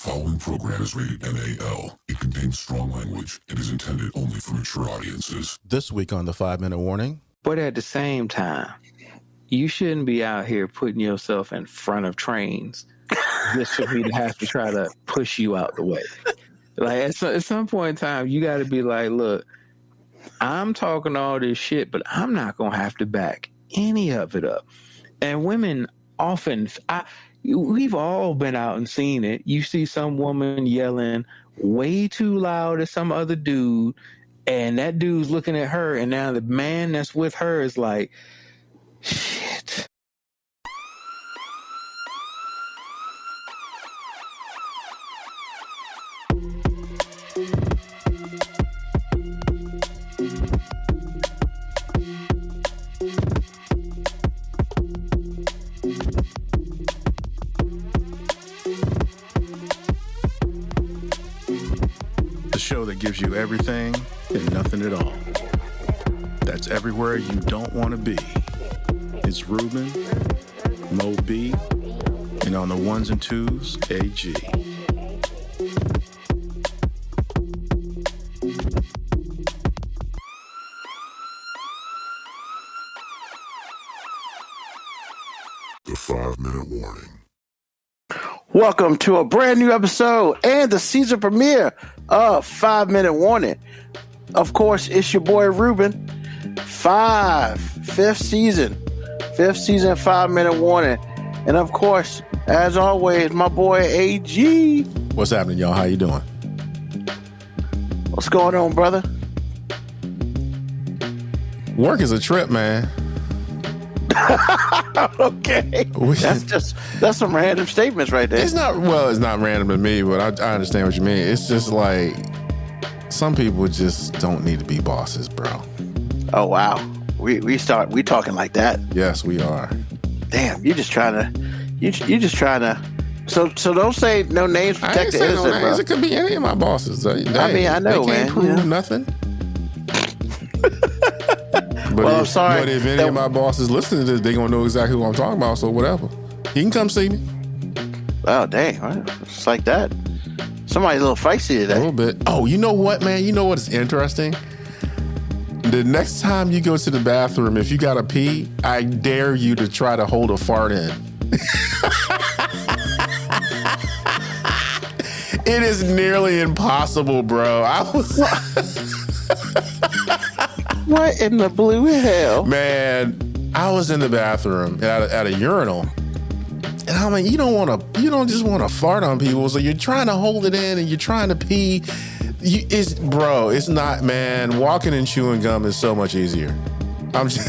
following program is rated MAL. It contains strong language and is intended only for mature audiences. This week on the 5-Minute Warning. But at the same time, you shouldn't be out here putting yourself in front of trains just for me to have to try to push you out the way. Like at some point in time, you got to be like, look, I'm talking all this shit, but I'm not going to have to back any of it up. And women often, we've all been out and seen it. You see some woman yelling way too loud at some other dude, and that dude's looking at her, and now the man that's with her is like, shit. The show that gives you everything and nothing at all. That's everywhere you don't want to be. It's Ruben, Mo B, and on the ones and twos, AG. The 5-Minute Warning. Welcome to a brand new episode and the season premiere of 5-Minute Warning. Of course, it's your boy Ruben. Fifth season, 5-Minute Warning. And of course, as always, my boy AG. What's happening, y'all? How you doing? What's going on, brother? Work is a trip, man. Okay. That's some random statements right there. It's not random to me, but I understand what you mean. It's just like some people just don't need to be bosses, bro. Oh wow. We talking like that. Yes, we are. Damn, you just trying to so don't say no names, protect the innocent, no names. bro. It could be any of my bosses. I know, they can't man. prove nothing. But I'm sorry. But if any of my bosses listen to this, they're going to know exactly who I'm talking about, so whatever. You can come see me. Oh, dang. Well, it's like that. Somebody's a little feisty today. A little bit. Oh, you know what, man? You know what's interesting? The next time you go to the bathroom, if you got to pee, I dare you to try to hold a fart in. It is nearly impossible, bro. What in the blue hell? Man, I was in the bathroom at a urinal. And I mean, you don't just want to fart on people. So you're trying to hold it in and you're trying to pee. It's not, man. Walking and chewing gum is so much easier. I'm just.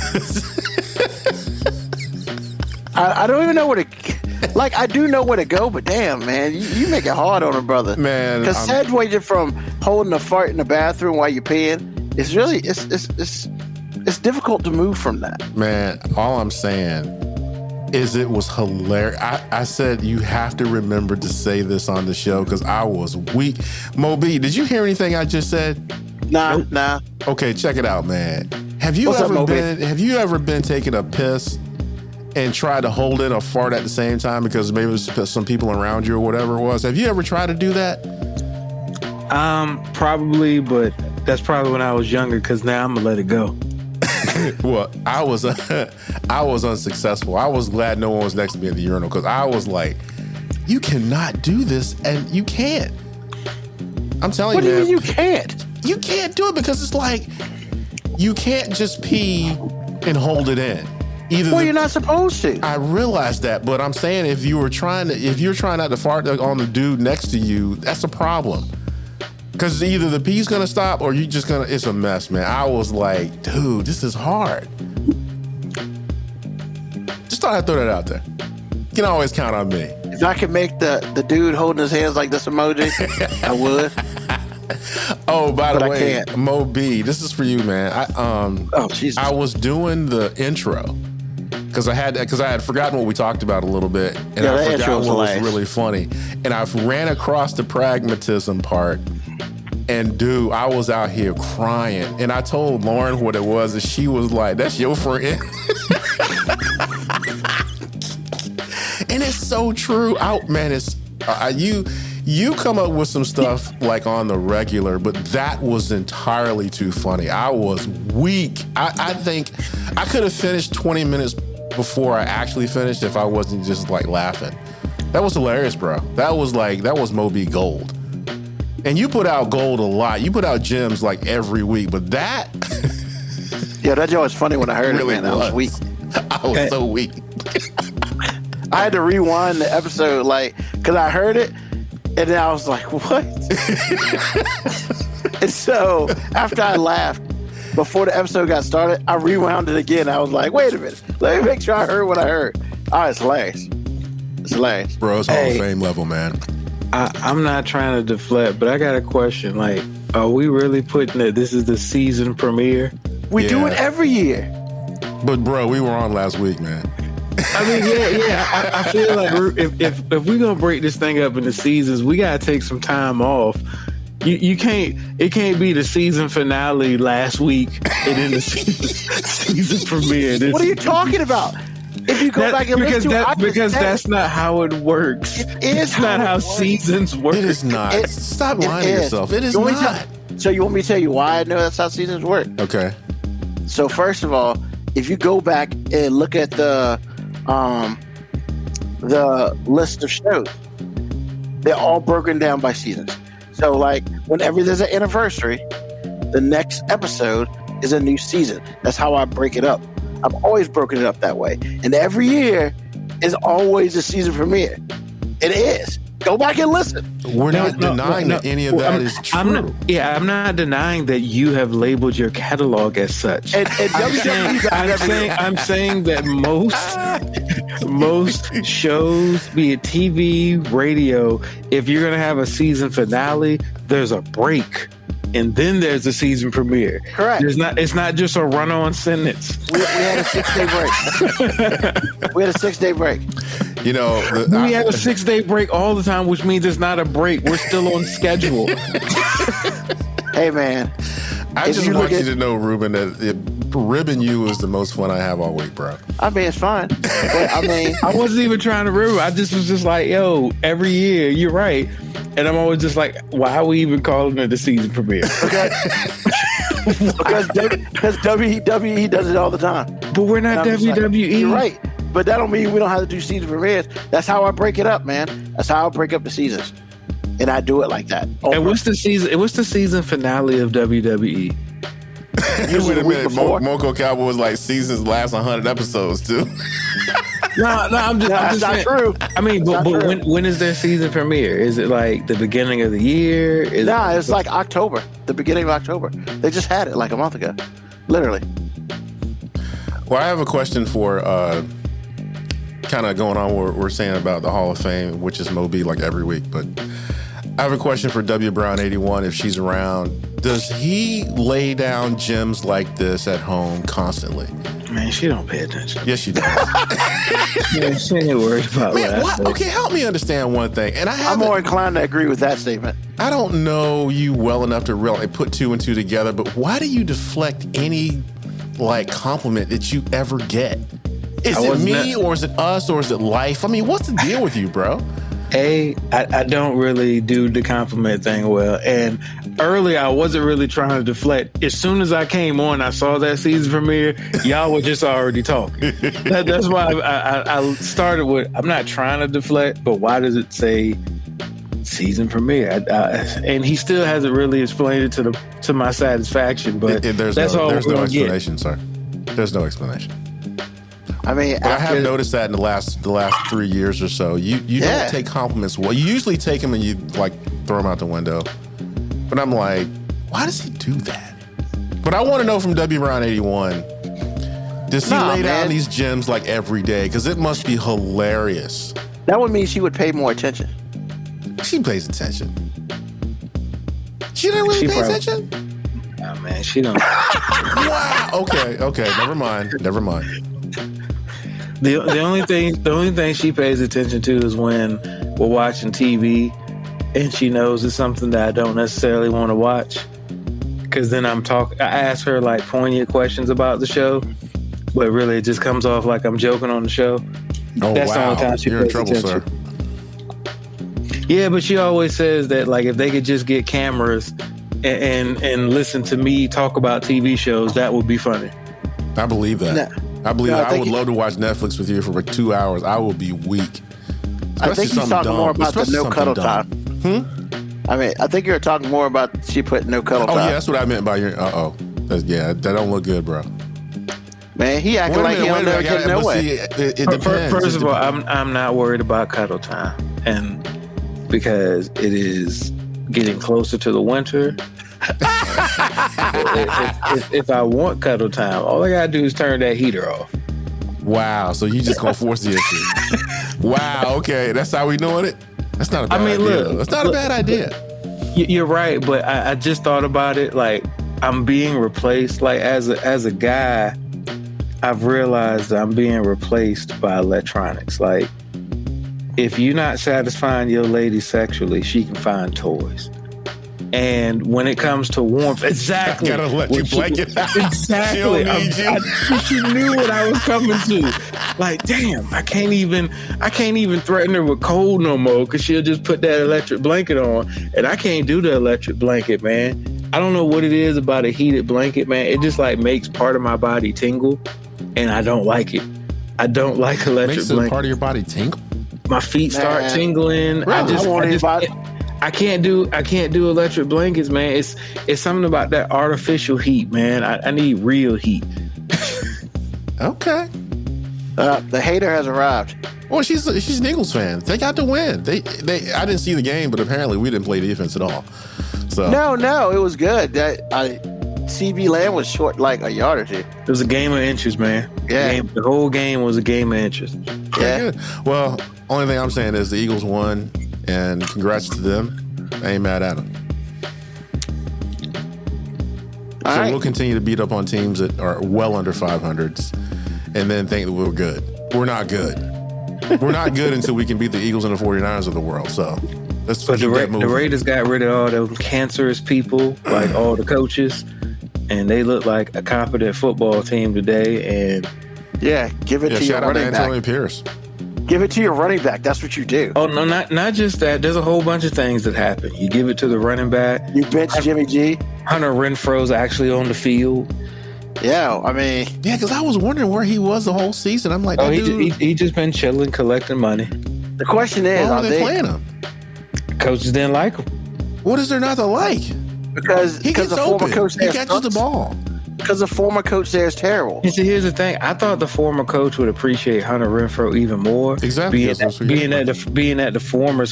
I don't even know where to. Like, I do know where to go, but damn, man, you make it hard on a brother. Man. Because segueing from holding a fart in the bathroom while you're peeing, it's really, it's difficult to move from that. Man, all I'm saying is it was hilarious. I said you have to remember to say this on the show because I was weak. Mo B, did you hear anything I just said? Nah. Okay, check it out, man. Have you ever been taking a piss and tried to hold in a fart at the same time because maybe there's some people around you or whatever it was? Have you ever tried to do that? Probably, but that's probably when I was younger because now I'm gonna let it go. Well, I was unsuccessful. I was glad no one was next to me in the urinal because I was like, you cannot do this, and you can't. I'm telling you, man. What do you mean you can't? You can't do it because it's like you can't just pee and hold it in. You're not supposed to. I realize that, but I'm saying if you're trying not to fart on the dude next to you, that's a problem. Because either the pee's gonna stop or it's a mess, man. I was like, dude, this is hard. Just thought I'd throw that out there. You can always count on me. If I could make the dude holding his hands like this emoji, I would. Oh, by the way, I can't. Mo B, this is for you, man. Jesus. I was doing the intro because I had forgotten what we talked about a little bit, and Yeah, I that forgot intro was what was hilarious. really funny. And I ran across the pragmatism part, and dude, I was out here crying. And I told Lauren what it was, and she was like, "That's your friend." And it's so true. Man, it's You come up with some stuff like on the regular, but that was entirely too funny. I was weak. I think I could have finished 20 minutes before I actually finished if I wasn't just like laughing. That was hilarious, bro. That was Moby Gold. And you put out gold a lot. You put out gems like every week, but that Yeah, that joke was funny when I heard really it, man. I was weak. I was so weak. I had to rewind the episode, like, because I heard it, and then I was like, what? And so, after I laughed, before the episode got started, I rewound it again. I was like, wait a minute. Let me make sure I heard what I heard. Oh, it's hilarious. It's hilarious. Bro, it's Hall of Fame level, man. I'm not trying to deflect, but I got a question. Like, are we really putting that this is the season premiere? We do it every year. But bro, we were on last week, man. I mean, yeah. I feel like if we're gonna break this thing up into seasons, we gotta take some time off. You can't. It can't be the season finale last week and then the season premiere. What are you talking about? If you go back and listen to it, because that's not how it works. It is it's not how seasons work. It is not. Stop lying to yourself. It is not. So you want me to tell you why I know that's how seasons work? Okay. So first of all, if you go back and look at the list of shows, they're all broken down by seasons. So like whenever there's an anniversary, the next episode is a new season. That's how I break it up. I've always broken it up that way. And every year is always a season premiere. It is. Go back and listen. We're not denying that any of that is true. I'm not denying that you have labeled your catalog as such. And I'm saying that most shows, be it TV, radio, if you're going to have a season finale, there's a break. And then there's a season premiere. Correct. It's not just a run-on sentence. We had a 6-day break. You know, we have a 6-day break all the time, which means it's not a break. We're still on schedule. Hey, man. I just want you to know, Ruben, that ribbing you is the most fun I have all week, bro. I mean, it's fine. But, I mean, I wasn't even trying to rib. I just was just like, yo, every year, you're right. And I'm always just like, why are we even calling it the season premiere? Okay. because WWE does it all the time. But we're not WWE. Like, you're right. But that don't mean we don't have to do season premieres. That's how I break it up, man. That's how I break up the seasons. And I do it like that. And what's the season finale of WWE? Wait a minute. Moco Cowboy was like seasons last 100 episodes, too. No, I'm just not saying, true. I mean, but when is their season premiere? Is it like the beginning of the year? It's like October, the beginning of October. They just had it like a month ago, literally. Well, I have a question for kind of going on what we're saying about the Hall of Fame, which is Moby like every week. But I have a question for W Brown 81 if she's around. Does he lay down gems like this at home constantly? Man, she don't pay attention. Yes, she does. Man, she ain't worried about what? Okay, help me understand one thing. And I'm more inclined to agree with that statement. I don't know you well enough to really put two and two together, but why do you deflect any like compliment that you ever get? Is it me or is it us or is it life? I mean, what's the deal with you, bro? I don't really do the compliment thing well. And earlier, I wasn't really trying to deflect. As soon as I came on, I saw that season premiere. Y'all were just already talking. That's why I started with, I'm not trying to deflect, but why does it say season premiere? And he still hasn't really explained it to my satisfaction. But there's no explanation, sir. There's no explanation. I mean, but I have noticed that in the last 3 years or so, you don't take compliments well. You usually take them and you like throw them out the window. But I'm like, why does he do that? But I want to know from W Brown 81, does he lay down these gems like every day? Because it must be hilarious. That would mean she would pay more attention. She pays attention. She didn't really pay attention? Oh man, she don't. Wow. Okay. Never mind. The only thing she pays attention to is when we're watching TV and she knows it's something that I don't necessarily want to watch. Because then I ask her like poignant questions about the show, but really it just comes off like I'm joking on the show. Oh, That's the only time she pays attention. Sir. Yeah, but she always says that like if they could just get cameras and listen to me talk about TV shows, that would be funny. I believe that. No. I believe No, I I think would love to watch Netflix with you for like 2 hours. I will be weak. I think he's talking more about the no cuddle time. I mean, I think you're talking more about she put no cuddle Oh time. yeah, that's what I meant by your. Yeah, that don't look good, bro. Man, he acting like he don't never get no way. It depends. First of all, I'm not worried about cuddle time, and because it is getting closer to the winter. if I want cuddle time, all I gotta do is turn that heater off. Wow, so you just gonna force the issue? Wow, okay, that's how we doing it. That's not a bad idea. Look, that's not a bad idea. You're right, but I just thought about it. Like I'm being replaced. Like as a guy, I've realized that I'm being replaced by electronics. Like if you're not satisfying your lady sexually, she can find toys. And when it comes to warmth, exactly. I gotta let you blanket. Exactly. She don't need you. She knew what I was coming to. Like, damn, I can't even threaten her with cold no more because she'll just put that electric blanket on, and I can't do the electric blanket, man. I don't know what it is about a heated blanket, man. It just like makes part of my body tingle, and I don't like it. I don't like electric Makes blanket. part of your body tingle. My feet start tingling. Really? I can't do electric blankets, man. It's something about that artificial heat, man. I need real heat. Okay. The hater has arrived. Well, she's an Eagles fan. They got to win. They I didn't see the game, but apparently we didn't play defense at all. So No, it was good. CB Lamb was short like a yard or two. It was a game of inches, man. Yeah. The whole game was a game of inches. Yeah. good. Well, only thing I'm saying is the Eagles won, and congrats to them. I ain't mad at them. All So right. we'll continue to beat up on teams that are well under 500s, and then think that we're good. We're not good. We're not good until we can beat the Eagles and the 49ers of the world. So let's But keep that the moving. Raiders got rid of all those cancerous people, like all the coaches, and they look like a competent football team today. And Yeah, give it to your shout out to running back. Antonio Pierce. Give it to your running back. That's what you do. oh no, not just that. There's a whole bunch of things that happen. You give it to the running back. You bench Jimmy G. Hunter Renfro's actually on the field. Yeah, I mean, Yeah, because I was wondering where he was the whole season. I'm like, Oh, that he dude, he just been chilling, collecting money. the question is, why are are they they playing him? Coaches didn't like him. What is there not to like? because He gets the former open. coach He there catches the sucks? ball. Because the former coach there is terrible. And see, here's the thing. I thought the former coach would appreciate Hunter Renfro even more. Exactly. Being That's that, what's being that the former's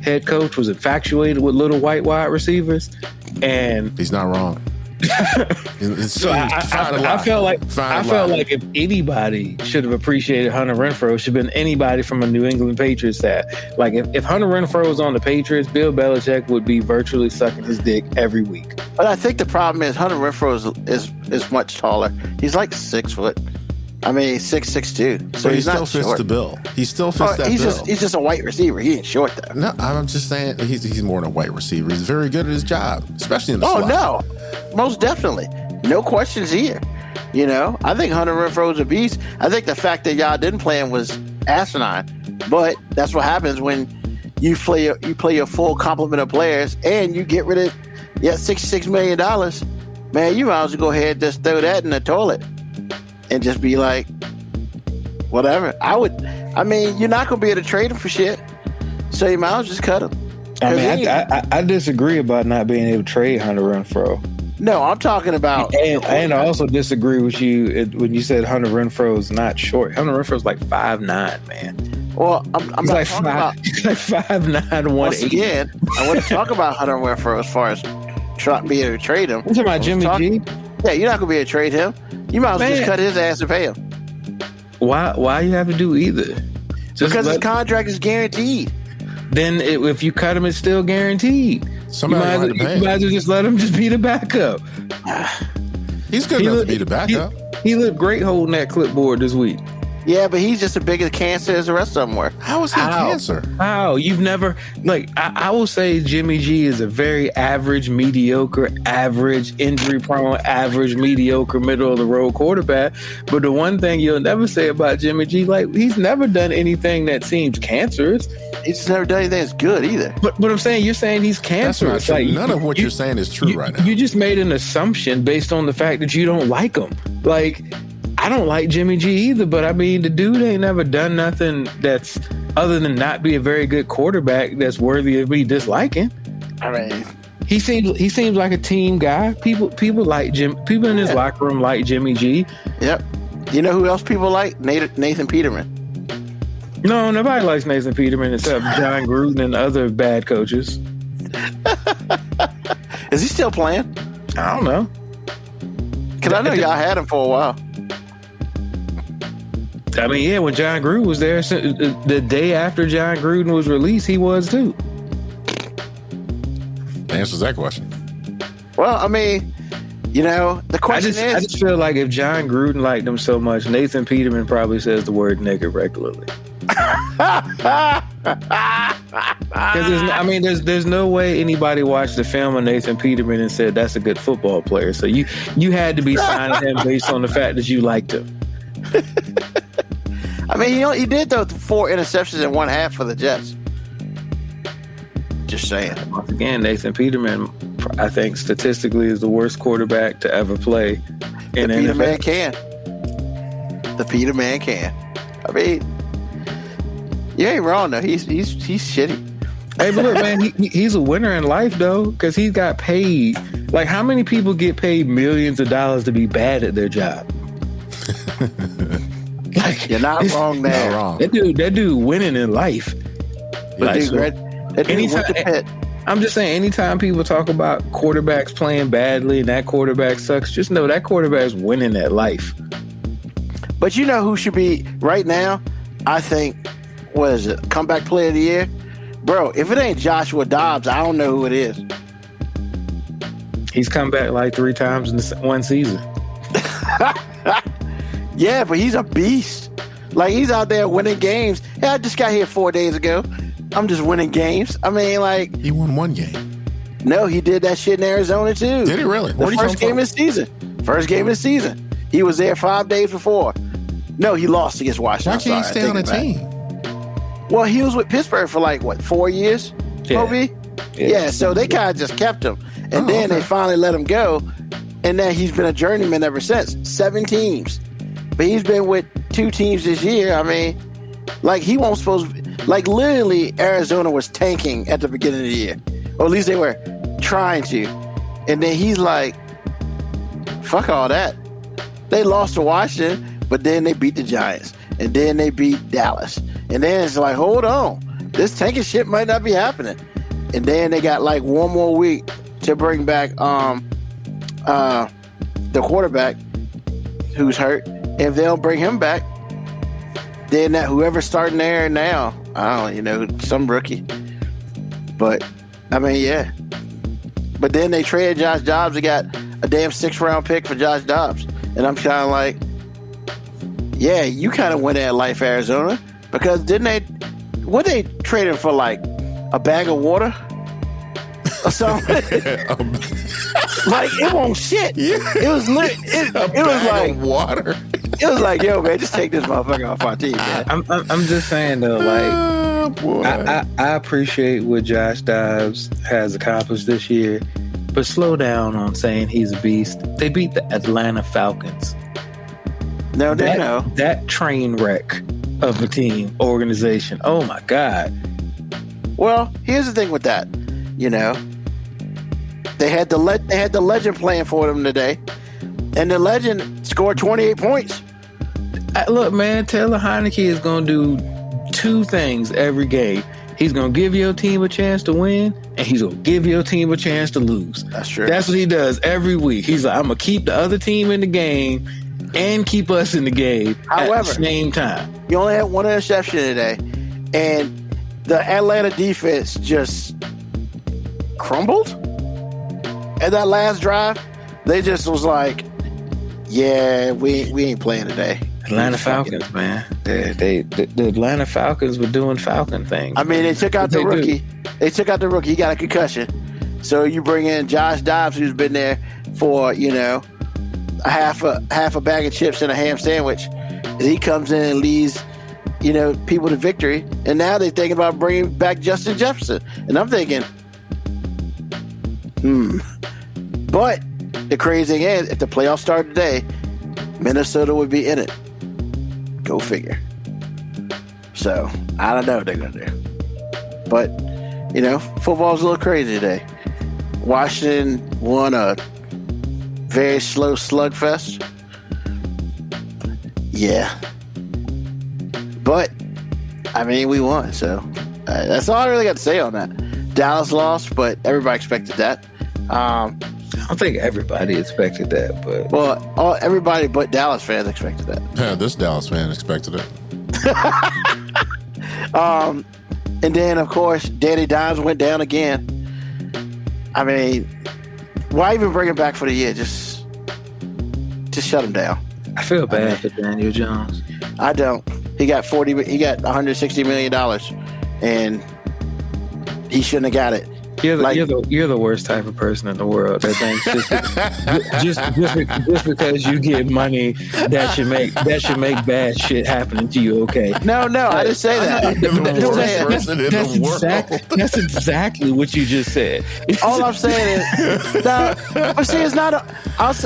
head coach was infatuated with little white wide receivers, and He's not wrong. so I felt like if anybody should have appreciated Hunter Renfro, it should have been anybody from a New England Patriots staff. Like if Hunter Renfro was on the Patriots, Bill Belichick would be virtually sucking his dick every week. But I think the problem is Hunter Renfro is much taller. He's like 6 foot. I mean, 6'2". So But he he's still not fits short. the bill. He still fits that he's bill. just a white receiver. He ain't short though. No, I'm just saying he's more than a white receiver. He's very good at his job, especially in the Oh slot. no, most definitely, no questions here. You know, I think Hunter Renfro's a beast. I think the fact that y'all didn't play him was asinine, but that's what happens when you play your full complement of players and you get rid of $66 million. Man, you might as well go ahead and just throw that in the toilet and just be like, whatever. I mean, you're not gonna be able to trade him for shit, so you might as well just cut him. I 'Cause mean, he- I disagree about not being able to trade Hunter Renfro. no, I'm talking about. And I also disagree with you when you said Hunter Renfro's not short. Hunter Renfro's like 5'9", man. Well, I'm He's not like talking about. he's like 5'9", Once 180. again, I want to talk about Hunter Renfro as far as being able to trade him. You talking about Jimmy G? Yeah, you're not gonna be able to trade him. You might as well just Man. cut his ass and pay him Why you have to do either? Just because his let- contract is guaranteed. then if you cut him, it's still guaranteed. Somebody you might might, have to pay you him. might as well just let him just be the backup. He's good enough to be the backup. He looked great holding that clipboard this week. Yeah, but he's just as big a cancer as the rest of them were. How is he cancer? How? You've never, like, I will say Jimmy G is a very average, mediocre, average, injury prone, average, mediocre, middle of the road quarterback. But the one thing you'll never say about Jimmy G, like, he's never done anything that seems cancerous. He's just never done anything that's good either. But I'm saying, you're saying he's That's not cancerous. true. Like, None of what you're saying is true right now. You just made an assumption based on the fact that you don't like him. Like, I don't like Jimmy G either, but I mean, the dude ain't never done nothing that's other than not be a very good quarterback that's worthy of me disliking. I mean, he seems like a team guy. People like Jim. People in his locker room like Jimmy G. yep. You know who else people like? Nathan Peterman. No, nobody likes Nathan Peterman except John Gruden and other bad coaches. Is he still playing? I don't know. Because I know y'all had him for a while. I mean, yeah, when John Gruden was there, the day after John Gruden was released, he was too. Answers that question. Well, I mean, you know, the question I just feel like if John Gruden liked him so much, Nathan Peterman probably says the word nigger regularly. Because there's no way anybody watched the film of Nathan Peterman and said that's a good football player. So you had to be signing him based on the fact that you liked him. I mean, he did throw 4 interceptions in one half for the Jets. Just saying. Once again, Nathan Peterman, I think statistically is the worst quarterback to ever play in The NFL. Peterman can. The Peterman can. I mean, you ain't wrong though. He's shitty. Hey, but look, man, he's a winner in life though, because he got paid. Like, how many people get paid millions of dollars to be bad at their job? Like, You're not wrong there. Not wrong. That dude winning in life. That dude went to Pitt. I'm just saying, anytime people talk about quarterbacks playing badly and that quarterback sucks, just know that quarterback's winning at life. But you know who should be right now? I think, what is it? Comeback player of the year? Bro, if it ain't Joshua Dobbs, I don't know who it is. He's come back like 3 times in one season. Yeah, but he's a beast. Like, he's out there winning games. Yeah, I just got here 4 days ago. I'm just winning games. I mean, like, He won one game. no, he did that shit in Arizona too. Did he really? The Where'd he come first game from? of the season. First game of the season. He was there 5 days before. No, he lost against Washington. Why can't he Sorry, stay I on a take it team? back. Well, he was with Pittsburgh for like, what, 4 years? Yeah. Kobe? Yeah, so they kind of just kept him. And then they finally let him go. And then he's been a journeyman ever since. 7 teams. But he's been with 2 teams this year. I mean, like, he won't supposed to, like, literally Arizona was tanking at the beginning of the year. Or at least they were trying to. And then he's like, fuck all that. They lost to Washington, but then they beat the Giants. And then they beat Dallas. And then it's like, hold on. This tanking shit might not be happening. And then they got like 1 more week to bring back the quarterback who's hurt. If they don't bring him back, then whoever's starting there now, I don't know, some rookie. But I mean, yeah. But then they traded Josh Dobbs. They got a damn 6th round pick for Josh Dobbs. And I'm kind of like, yeah, you kind of went at life, Arizona, because what they traded for, like a bag of water or something? Like, it won't shit. Yeah. It was lit. It was Bag like of water. it was like, yo, man, just take this motherfucker off our team, man. I'm just saying though, like, Oh, boy. I appreciate what Josh Dobbs has accomplished this year, but slow down on saying he's a beast. They beat the Atlanta Falcons. No, they know. That train wreck of a team organization. Oh my God. Well, here's the thing with that. You know, they had the legend playing for them today, and the legend scored 28 points. Look, man, Taylor Heineke is going to do 2 things every game. He's going to give your team a chance to win, and he's going to give your team a chance to lose. That's true. That's what he does every week. He's like, I'm going to keep the other team in the game and keep us in the game at However, the same time. You only had 1 interception today, and the Atlanta defense just crumbled. And that last drive, they just was like, yeah, we ain't playing today. Atlanta Falcons, man. The Atlanta Falcons were doing Falcon things. I mean, they took out the rookie. They took out the rookie. He got a concussion. So you bring in Josh Dobbs, who's been there for, a half a bag of chips and a ham sandwich. And he comes in and leads, people to victory. And now they're thinking about bringing back Justin Jefferson. And I'm thinking, But the crazy thing is, if the playoffs start today, Minnesota would be in it. Go figure. So, I don't know what they're going to do. But, football's a little crazy today. Washington won a very slow slugfest. Yeah. But, we won. So, that's all I really got to say on that. Dallas lost, but everybody expected that. I don't think everybody expected that, but everybody but Dallas fans expected that. Yeah, this Dallas fan expected it. And then of course Danny Dimes went down again. Why even bring him back for the year? Just shut him down. I feel bad for Daniel Jones. I don't. He got $160 million, and he shouldn't have got it. You're the worst type of person in the world that thinks just because you get money that should make bad shit happening to you. Okay? No, I didn't say that. That's exactly what you just said. All I'm saying is, but see, it's not.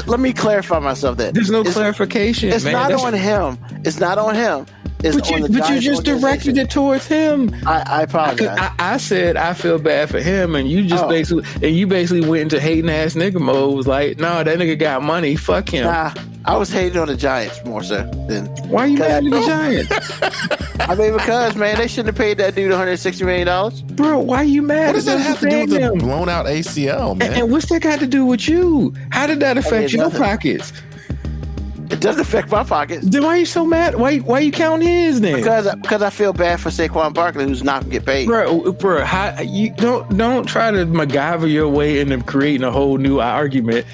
Let me clarify myself. There's no clarification. It's man. not on him. It's not on him. But you just directed it towards him. I apologize. I said I feel bad for him, and you just basically went into hating ass nigga mode. Was like, no, that nigga got money. Fuck him. Nah, I was hating on the Giants more so than. Why are you mad at the Giants? Because man, they shouldn't have paid that dude $160 million. Bro, why are you mad? What does that have to do with the blown out ACL, man? And what's that got to do with you? How did that affect your pockets? It doesn't affect my pockets. Then why are you so mad? Why you counting his then? Because I feel bad for Saquon Barkley, who's not gonna get paid. Bro, how, you don't try to MacGyver your way into creating a whole new argument.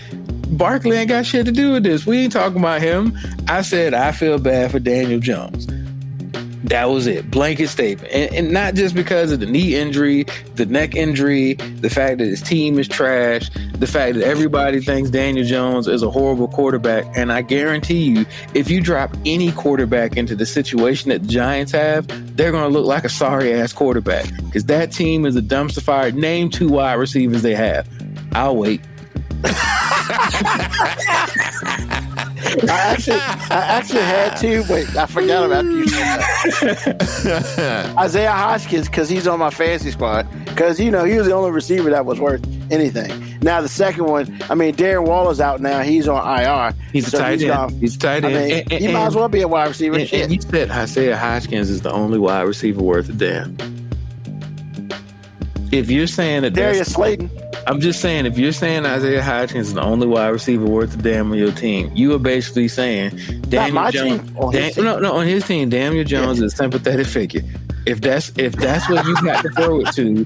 Barkley ain't got shit to do with this. We ain't talking about him. I said I feel bad for Daniel Jones. That was it. Blanket statement. And not just because of the knee injury, the neck injury, the fact that his team is trash, the fact that everybody thinks Daniel Jones is a horrible quarterback. And I guarantee you, if you drop any quarterback into the situation that the Giants have, they're going to look like a sorry-ass quarterback. Because that team is a dumpster fire. Name 2 wide receivers they have. I'll wait. I actually had to, but I forgot about you. Isaiah Hodgins, because he's on my fantasy squad. Because he was the only receiver that was worth anything. Now the second one, Darren Waller's out now. He's on IR. He's a tight end. He's a tight end. He might as well be a wide receiver. And you said Isaiah Hodgins is the only wide receiver worth a damn. If you're saying that Darius Slayton. I'm just saying, if you're saying Isaiah Hodgins is the only wide receiver worth a damn on your team, you are basically saying Daniel Jones. On his team, Daniel Jones is a sympathetic figure. If that's what you got to throw it to,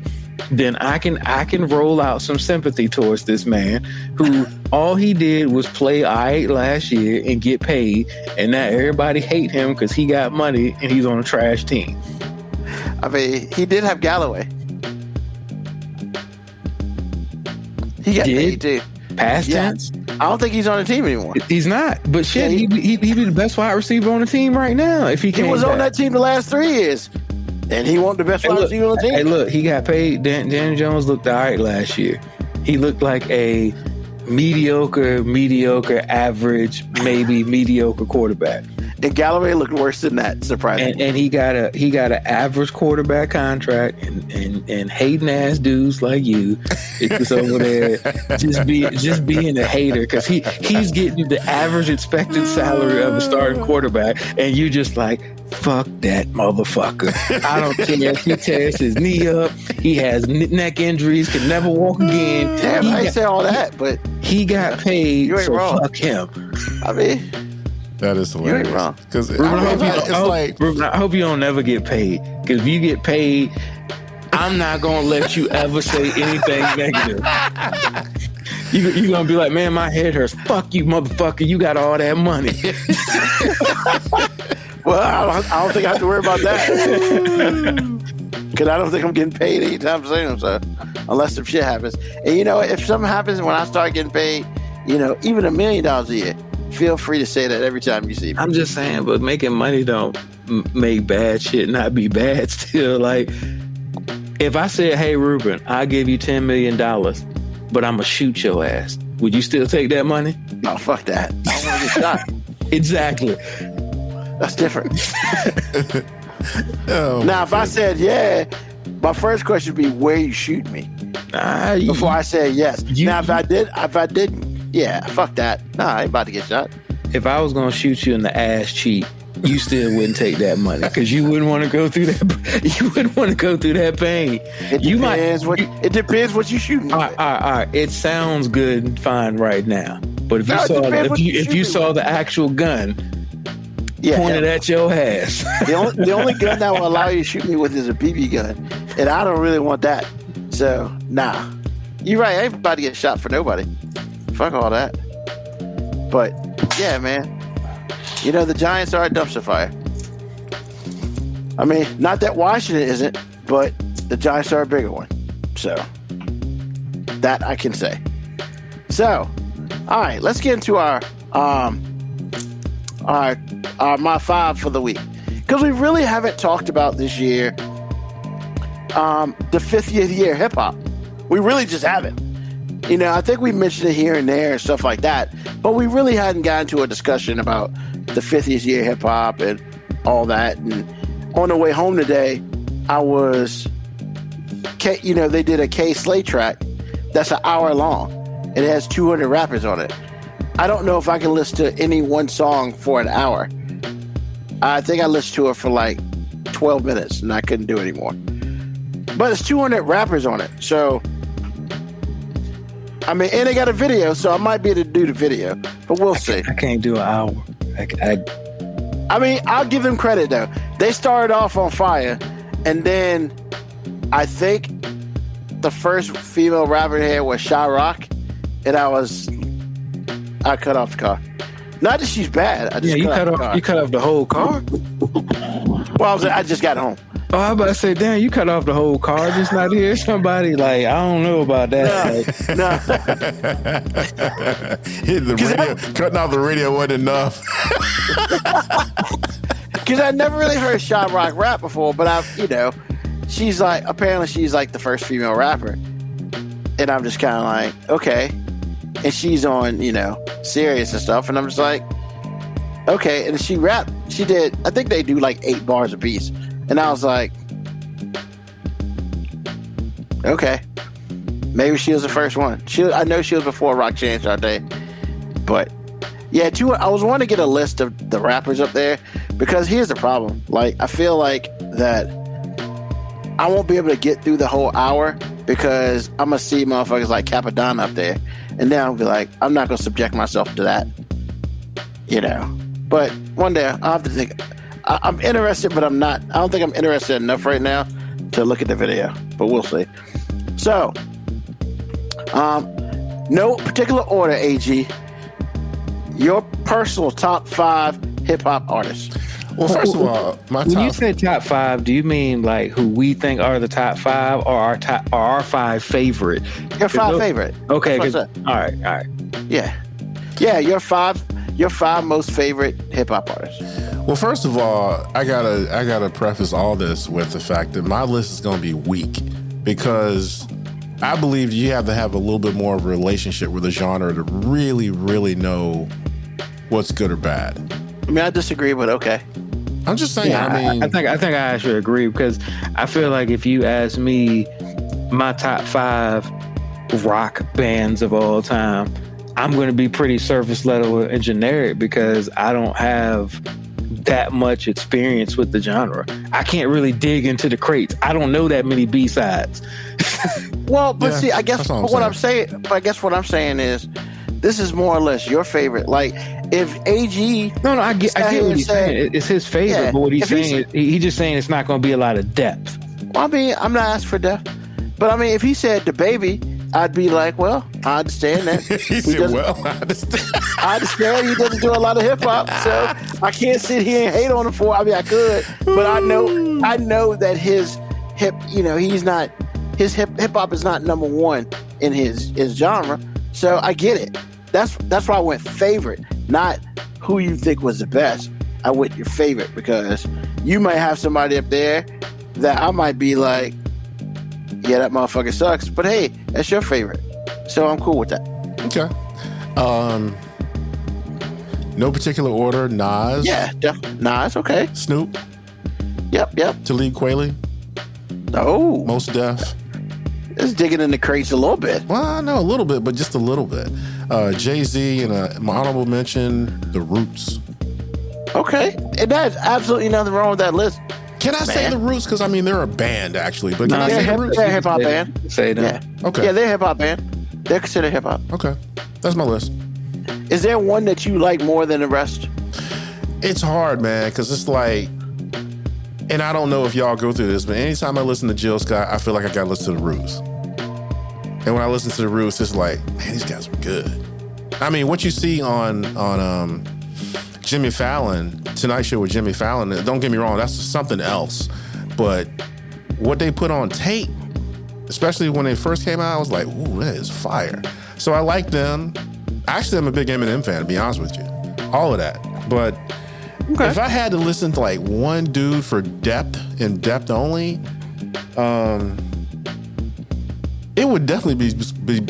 then I can roll out some sympathy towards this man who all he did was play all right last year and get paid, and now everybody hate him because he got money and he's on a trash team. He did have Galloway. He got paid too. Past tense? I don't think he's on the team anymore. He's not. But shit, he'd be the best wide receiver on the team right now if he came. He was on that team the last 3 years. And he wasn't the best wide receiver on the team. Hey, look, he got paid. Daniel Jones looked all right last year. He looked like a mediocre, average, maybe mediocre quarterback. And Galloway looked worse than that, surprisingly. And he got an average quarterback contract, and hating ass dudes like you is just over there just being a hater because he's getting the average expected salary of a starting quarterback, and you just like, fuck that motherfucker. I don't care if he tears his knee up, he has neck injuries, can never walk again. Damn, I ain't say all that, but he got paid, you ain't so wrong. Fuck him. That is hilarious. You ain't wrong. Because I hope you don't never get paid. Because if you get paid, I'm not gonna let you ever say anything negative. You gonna be like, man, my head hurts. Fuck you, motherfucker. You got all that money. Well, I don't think I have to worry about that. Because I don't think I'm getting paid anytime soon. So, unless some shit happens. And you know, if something happens when I start getting paid, you know, even $1 million a year, feel free to say that every time you see me. I'm just saying, but making money don't make bad shit not be bad still. Like, if I said, hey, Ruben, I'll give you $10 million, but I'm going to shoot your ass, would you still take that money? No, fuck that. I don't want to get shot. Exactly. That's different. Oh, Now, if I said, yeah, my first question would be, where you shoot me? Before I said yes. Now, if I didn't, yeah, fuck that. Nah, I ain't about to get shot. If I was going to shoot you in the ass cheek, you still wouldn't take that money because you wouldn't want to go through that. You wouldn't want to go through that pain. It depends what you shooting. All right. It sounds good and fine right now, but if you saw the actual gun pointed at your ass, the only gun that will allow you to shoot me with is a BB gun, and I don't really want that. So nah, you're right. I ain't about to get shot for nobody. Fuck all that. But yeah, man. You know, the Giants are a dumpster fire. I mean, not that Washington isn't, but the Giants are a bigger one. So, that I can say. So, all right, let's get into our my 5 for the week. Because we really haven't talked about this year, the 50th year hip hop. We really just haven't. You know, I think we mentioned it here and there and stuff like that, but we really hadn't gotten to a discussion about the 50th year hip hop and all that. And on the way home today, I was, you know, they did a K-Slay track that's an hour long. It has 200 rappers on it. I don't know if I can listen to any one song for an hour. I think I listened to it for like 12 minutes and I couldn't do it anymore. But it's 200 rappers on it. So, I mean, and they got a video, so I might be able to do the video, but we'll see. I can't do an hour. I mean, I'll give them credit though. They started off on fire, and then I think the first female rapper here was Sha Rock, and I cut off the car. Not that she's bad. I just you cut off the whole car. Well, I just got home. Oh, I was about to say, damn, you cut off the whole car just not hear somebody. Like, I don't know about that. No. Hit the radio, cutting off the radio wasn't enough. Because I never really heard Sha Rock rap before, but apparently she's like the first female rapper. And I'm just kind of like, okay. And she's on, you know, Sirius and stuff. And I'm just like, okay. And she rapped. She did, I think they do like 8 bars apiece. And I was like, okay, maybe she was the first one. I know she was before Rock Changed Our Day. But yeah, I was wanting to get a list of the rappers up there because here's the problem. Like, I feel like that I won't be able to get through the whole hour because I'm going to see motherfuckers like Capadonna up there. And then I'll be like, I'm not going to subject myself to that. You know. But one day I'll have to think. I'm interested, but I'm not. I don't think I'm interested enough right now to look at the video, but we'll see. So, no particular order, AG. Your personal top 5 hip hop artists. Well, first of all, when you say top 5, do you mean like who we think are the top 5 or our 5 favorite? Your 5 favorite. Okay. All right. Yeah. Your five most favorite hip hop artists. Well, first of all, I gotta preface all this with the fact that my list is gonna be weak because I believe you have to have a little bit more of a relationship with the genre to really, really know what's good or bad. I mean, I disagree, but okay. I'm just saying. Yeah, I think I actually agree because I feel like if you ask me my top 5 rock bands of all time, I'm going to be pretty surface level and generic because I don't have that much experience with the genre. I can't really dig into the crates. I don't know that many B-sides. Well, but see, I guess what I'm saying is this is more or less your favorite. Like if AG, I get what he's saying. It's his favorite, yeah, but what he's saying, he's just saying it's not going to be a lot of depth. Well, I mean, I'm not asking for depth, but I mean, if he said the baby, I'd be like, well, I understand that. He said, well, I understand. I understand he doesn't do a lot of hip hop, so I can't sit here and hate on him for it. I mean, I could, but I know that his hip hop is not number one in his genre. So I get it. That's why I went favorite, not who you think was the best. I went your favorite because you might have somebody up there that I might be like, yeah, that motherfucker sucks. But hey, that's your favorite. So I'm cool with that. Okay. No particular order. Nas. Yeah, definitely. Nas, okay. Snoop. Yep. Talib Kweli. Oh. Mos Def. It's digging in the crates a little bit. Well, I know a little bit, but just a little bit. Jay-Z and my honorable mention, The Roots. Okay. And there's absolutely nothing wrong with that list. Can I say The Roots? Because, I mean, they're a band, actually. But can I say The Roots? They're a hip-hop band. Say that. Yeah. Okay. Yeah, they're a hip-hop band. They're considered hip-hop. Okay. That's my list. Is there one that you like more than the rest? It's hard, man, because it's like, and I don't know if y'all go through this, but anytime I listen to Jill Scott, I feel like I got to listen to The Roots. And when I listen to The Roots, it's like, man, these guys are good. I mean, what you see on Jimmy Fallon, Tonight Show with Jimmy Fallon, don't get me wrong, that's something else. But what they put on tape, especially when they first came out, I was like, ooh, that is fire. So I like them. Actually, I'm a big Eminem fan, to be honest with you. All of that. But if I had to listen to like one dude for depth and depth only, it would definitely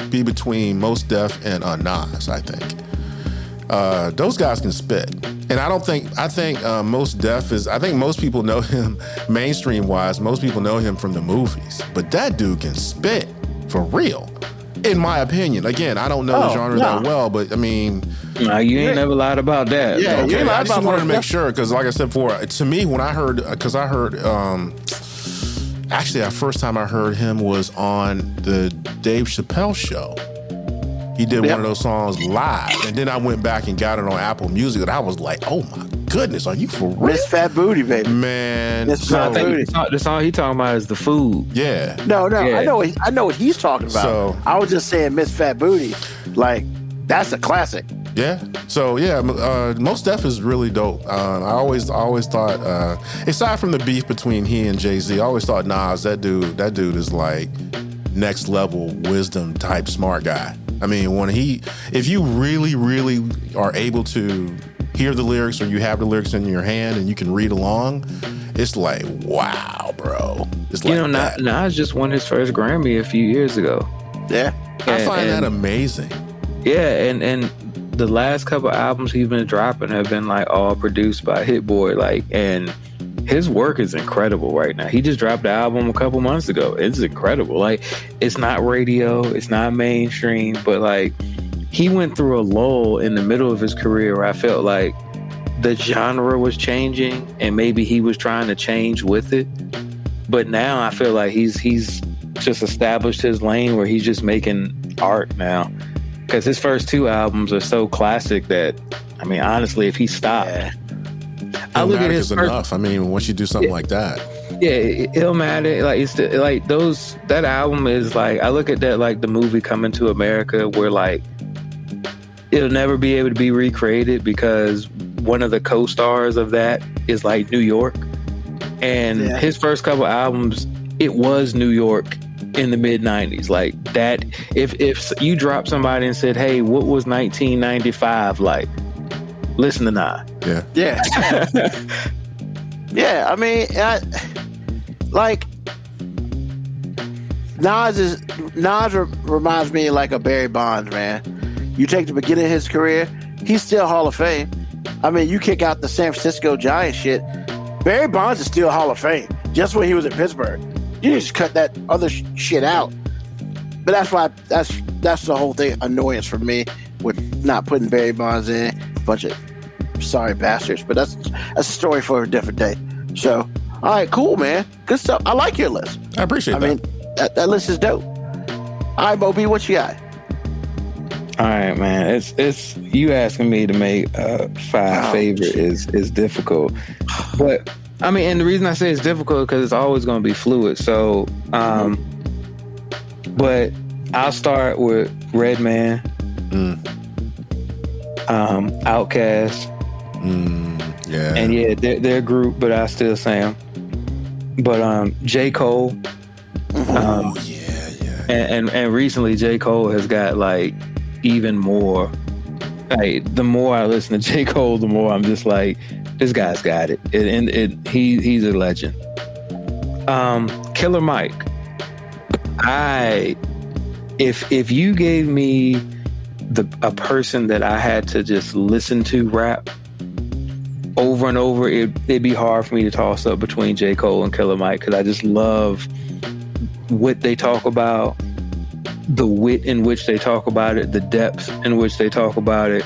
be between Mos Def and Nas, I think. Those guys can spit. And I think Mos Def I think most people know him mainstream wise. Most people know him from the movies. But that dude can spit for real, in my opinion. Again, I don't know the genre that well, but I mean. No, you ain't never lied about that. Yeah, Okay, you lied I just about wanted to Mos make Def. sure, because like I said before, to me, when I heard, actually, the first time I heard him was on the Dave Chappelle show. He did one of those songs live, and then I went back and got it on Apple Music, and I was like, "Oh my goodness, are you for real?" Miss Fat Booty, baby. Man, Miss I Fat think Booty. the song he talking about is The Food. yeah. No, Yeah. I know what he's talking about. So- I was just saying Miss Fat Booty. Like, that's a classic. Yeah. So yeah, Mos Def is really dope. I always thought, aside from the beef between he and Jay-Z, I always thought Nas, that dude is like next level wisdom type smart guy. I mean, if you really, really are able to hear the lyrics, or you have the lyrics in your hand and you can read along, it's like, wow, bro. It's like that. Nas just won his first Grammy a few years ago. Yeah. I find that amazing. Yeah, and the last couple albums he's been dropping have been like all produced by Hit Boy, like, and his work is incredible right now. He just dropped the album a couple months ago. It's incredible. Like, it's not radio, it's not mainstream, but like, he went through a lull in the middle of his career where I felt like the genre was changing and maybe he was trying to change with it. But now I feel like he's just established his lane where he's just making art now. Because his first two albums are so classic that, I mean, honestly, if he stopped, I look at his first, enough. I mean, once you do something like that, yeah, Illmatic, like it's like that album is like, I look at that like the movie Coming to America, where like it'll never be able to be recreated because one of the co-stars of that is like New York, and his first couple albums, it was New York in the mid 90s. Like that, if you dropped somebody and said, hey, what was 1995 like? Listen to Nas. yeah. Yeah, I mean, Nas reminds me like a Barry Bonds, man. You take the beginning of his career, he's still Hall of Fame. I mean, you kick out the San Francisco Giants shit, Barry Bonds is still Hall of Fame, just when he was in Pittsburgh. You just cut that other shit out. But that's why that's the whole thing, annoyance for me with not putting Barry Bonds in. Bunch of sorry bastards, but that's a story for a different day. So, all right, cool, man, good stuff. I like your list. I appreciate that. I mean, that list is dope. All right, Moby, what you got? All right, man. It's you asking me to make five favorite is difficult, but I mean, and the reason I say it's difficult because it's always going to be fluid. So, but I'll start with Redman, Outkast, Yeah. and yeah, they're a group, but I still say them. But J. Cole, Oh yeah. and recently J. Cole has got like even more. Like the more I listen to J. Cole, the more I'm just like, this guy's got it. He's a legend. Killer Mike. If you gave me a person that I had to just listen to rap over and over, it'd be hard for me to toss up between J. Cole and Killer Mike, because I just love what they talk about, the wit in which they talk about it, the depth in which they talk about it.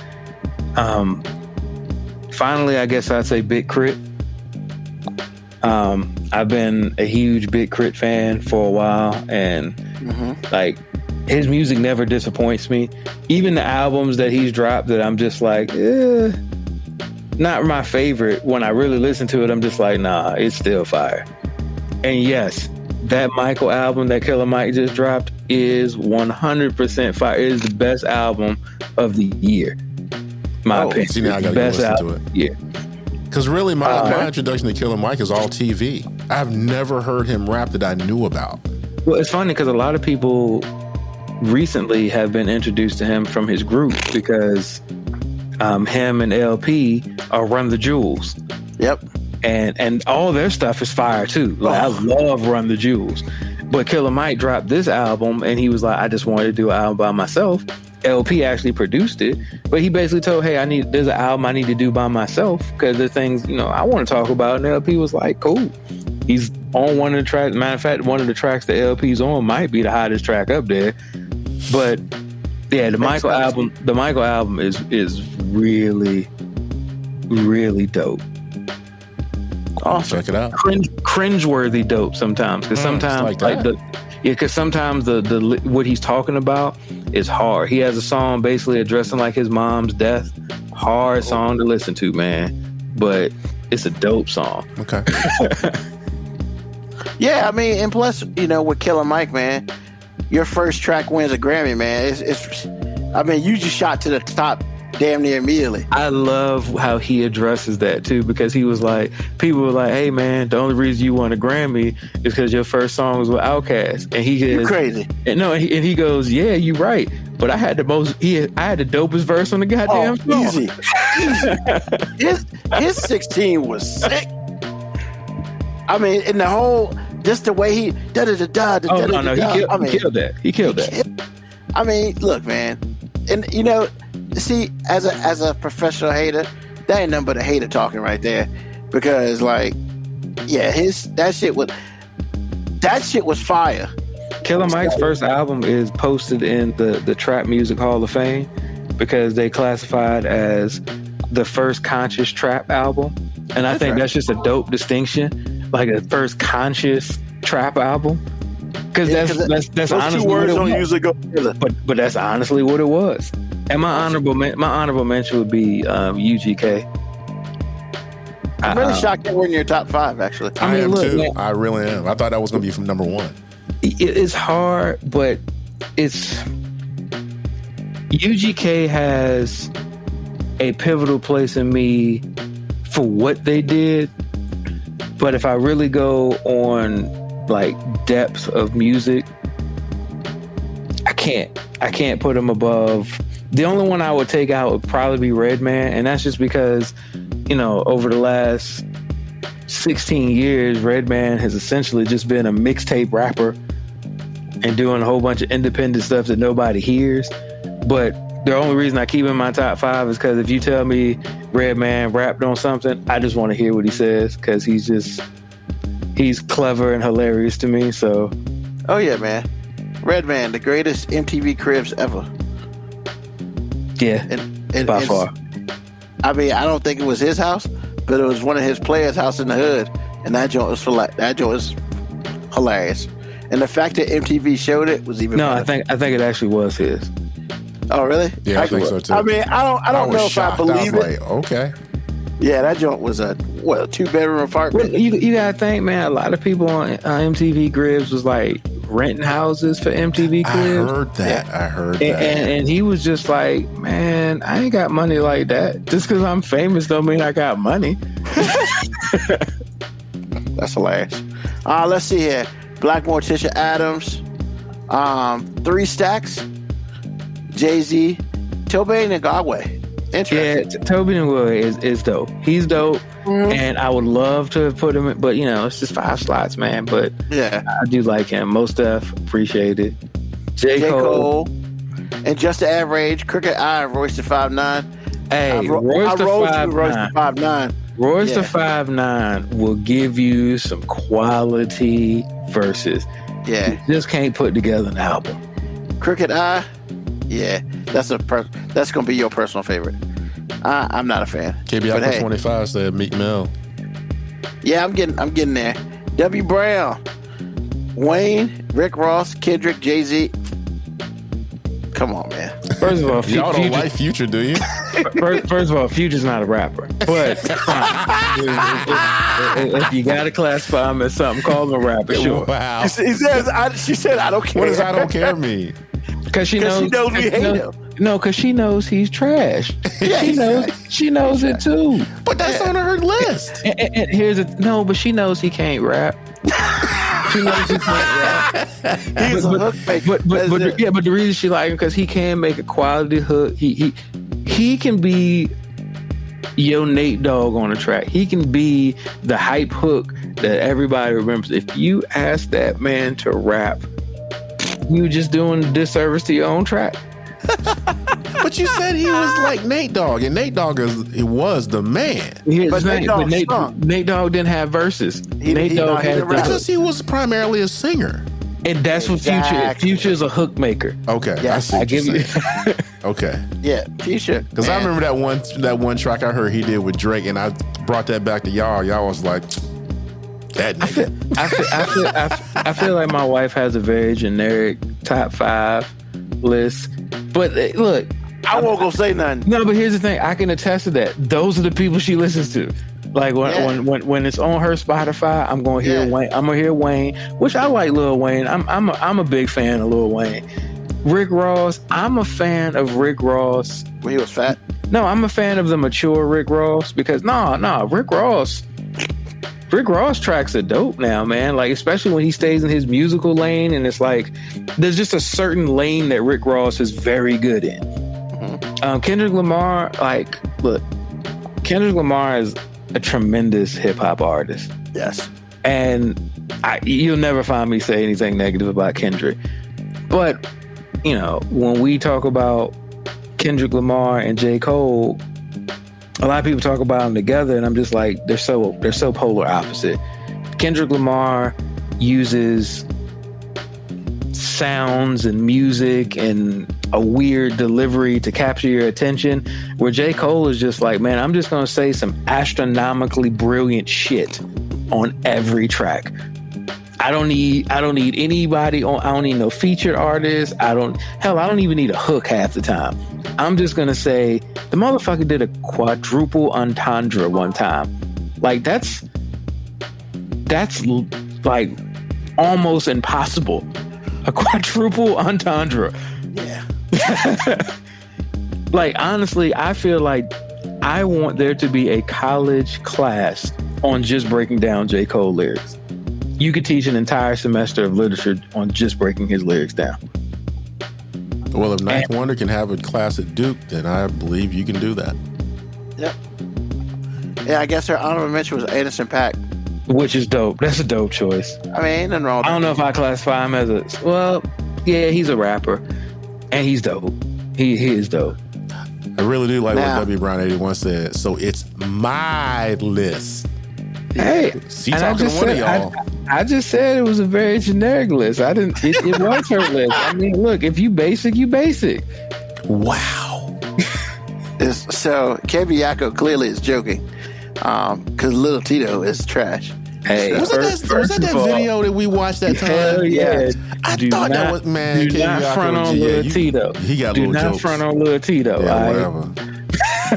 Finally, I guess I'd say Big Crit. I've been a huge Big Crit fan for a while, and like his music never disappoints me. Even the albums that he's dropped that I'm just like, not my favorite. When I really listen to it, I'm just like, nah, it's still fire. And yes, that Michael album that Killer Mike just dropped is 100% fire. It is the best album of the year. My opinion. See, now I gotta Best listen to album. it. Yeah. Because really, my introduction to Killer Mike is all TV. I've never heard him rap that I knew about. Well, it's funny because a lot of people recently have been introduced to him from his group, because him and LP are Run the Jewels. Yep. And all their stuff is fire too. Like, I love Run the Jewels. But Killer Mike dropped this album and he was like, I just wanted to do an album by myself. LP actually produced it, but he basically told, hey, there's an album I need to do by myself because there's things, I want to talk about. And LP was like, cool. He's on one of the tracks. Matter of fact, one of the tracks that LP's on might be the hottest track up there. But yeah, the Michael album is really, really dope. I'll check it out. Cringeworthy dope sometimes, because sometimes the what he's talking about is hard. He has a song basically addressing like his mom's death. Hard song to listen to, man, but it's a dope song. Okay. Yeah, I mean, and plus, with Killer Mike, man, your first track wins a Grammy, man. You just shot to the top damn near immediately. I love how he addresses that too, because he was like, people were like, hey man, the only reason you won a Grammy is because your first song was with Outkast. And you crazy. And he goes, yeah, you right. But I had the dopest verse on the goddamn song. Easy. His 16 was sick. I mean, in the whole, just the way he he killed that. He killed that. I mean, look, man, and see, as a professional hater, that ain't nothing but a hater talking right there, because that shit was fire. Killer Mike's first album is posted in the Trap Music Hall of Fame because they classified as the first conscious trap album, and I think that's just a dope distinction, like a first conscious trap album, because that's honestly two words what it don't was. usually go together. But that's honestly what it was. And my honorable mention would be UGK. I'm really shocked that we're in your top 5, actually. I am too. Man, I really am. I thought that was going to be from number 1. It's hard, but UGK has a pivotal place in me for what they did. But if I really go on like depth of music, I can't put them above. The only one I would take out would probably be Redman, and that's just because, over the last 16 years, Redman has essentially just been a mixtape rapper and doing a whole bunch of independent stuff that nobody hears. But the only reason I keep him in my top 5 is because if you tell me Redman rapped on something, I just want to hear what he says, because he's clever and hilarious to me. So, oh yeah, man, Redman, the greatest MTV Cribs ever. Yeah, and by far. I mean, I don't think it was his house, but it was one of his players' house in the hood, and that joint was hilarious. And the fact that MTV showed it was even better. I think it actually was his. Oh, really? Yeah, I think so too. I mean, I don't know if I believe it. Like, okay. Yeah, that joint was a 2-bedroom apartment. Well, you gotta think, man. A lot of people on MTV Cribs was like renting houses for MTV I Cribs. heard that. I heard And, that. and he was just like, man, I ain't got money like that. Just because I'm famous don't mean I got money. That's hilarious. Let's see here. Black Morticia Adams. 3 Stacks. Jay-Z. Tobey Nagagwe. Interesting. Yeah, Toby Nagagwe is dope. He's dope. And I would love to have put him in, but you know, it's just 5 slots, man. But Yeah. I do like him. Most stuff, appreciate it. J. J. Cole. Cole. And Just the Average. Crooked Eye. Royce the 5'9". Hey, I Royce the rolled you Royce the 5'9". 5'9". Royce the Yeah. 5'9" will give you some quality verses. Yeah. You just can't put together an album. Crooked Eye. Yeah. That's gonna be your personal favorite. I'm not a fan. KB But Alpha hey. 25 said Meek Mill. Yeah, I'm getting there. W. Brown, Wayne, Rick Ross, Kendrick, Jay-Z. Come on, man. First of all, Y'all don't Future, like Future, do you? first of all, Future's not a rapper. But if you gotta classify him as something, call him a rapper, sure. Wow. She said, I don't care. What does I don't care mean? Because she 'Cause knows she knows we hate him. No, because she knows he's trash. She knows it too. But that's on her list. And here's but she knows he can't rap. She knows he can't rap. He's a hook maker. But the reason she like him because he can make a quality hook. He can be your Nate Dogg on a track. He can be the hype hook that everybody remembers. If you ask that man to rap, you just doing a disservice to your own track. But you said he was like Nate Dogg, and Nate Dogg was the man. Here's But the thing, Nate Dogg but stunk. Nate Dogg didn't have verses. He Nate Dogg didn't had rap. Because he was primarily a singer. and that's what Exactly. Future is a hook maker. Okay, Yeah, I see I what you're give you. saying. Okay, Yeah, Future. because I remember that one track I heard he did with Drake, and I brought that back to y'all. Y'all was like, that nigga. I feel like my wife has a very generic top 5 list. But look, I won't go say nothing. no, but here's the thing. I can attest to that. Those are the people she listens to. Like when it's on her Spotify, I'm gonna hear Yeah. Wayne. I'm gonna hear Wayne, which I like Lil Wayne. I'm a big fan of Lil Wayne. Rick Ross. I'm a fan of Rick Ross. When he was fat. No, I'm a fan of the mature Rick Ross because Rick Ross tracks are dope now, man. Like, especially when he stays in his musical lane, and it's like there's just a certain lane that Rick Ross is very good in. Kendrick Lamar, Kendrick Lamar is a tremendous hip hop artist, Yes. and you'll never find me say anything negative about Kendrick. But you know, when we talk about Kendrick Lamar and J. Cole, a lot of people talk about them together, and I'm just like, they're so polar opposite. Kendrick Lamar uses sounds and music and a weird delivery to capture your attention, where J. Cole is just like, man, I'm just gonna say some astronomically brilliant shit on every track. I don't need anybody on. I don't need no featured artists. I don't even need a hook half the time. I'm just gonna say the motherfucker did a quadruple entendre one time. Like that's like almost impossible. A quadruple entendre. Yeah. Like, honestly, I feel like I want there to be a college class on just breaking down J. Cole lyrics. You could teach an entire semester of literature on just breaking his lyrics down. Well, if Ninth Wonder can have a class at Duke, then I believe you can do that. Yep. Yeah, I guess her honorable mention was Anderson .Paak. Which is dope. That's a dope choice. I mean, ain't nothing wrong with I don't know if I classify him as yeah, he's a rapper. And he's dope. He is dope. I really do like Now- what W. Brown 81 said. So it's my list. Hey, She and I talking to just one of said, y'all. I just said it was a very generic list. I didn't. It was her list. I mean, look, if you basic, you basic. Wow. So KB Yako clearly is joking, because Little Tito is trash. Hey, Was that that of all, video that we watched that time? Hell yeah! I Do thought that not- was, man. Do KB not Yako, front on yeah, Lil you- Tito. He got Do little not jokes. front on Lil Tito. Yeah, all right?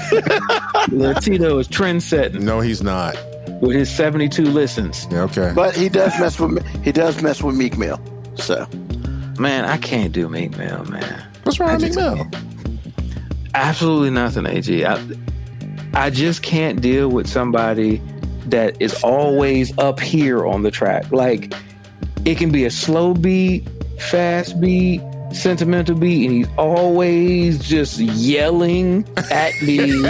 whatever. Lil Tito is trend setting No, he's not. with his 72 listens. Yeah, okay. But he does mess with Meek Mill. So, Man, I can't do Meek Mill, man. What's wrong with Meek Mill? Absolutely nothing, AG. I just can't deal with somebody that is always up here on the track. Like, it can be a slow beat, fast beat, sentimental beat, and he's always just yelling at me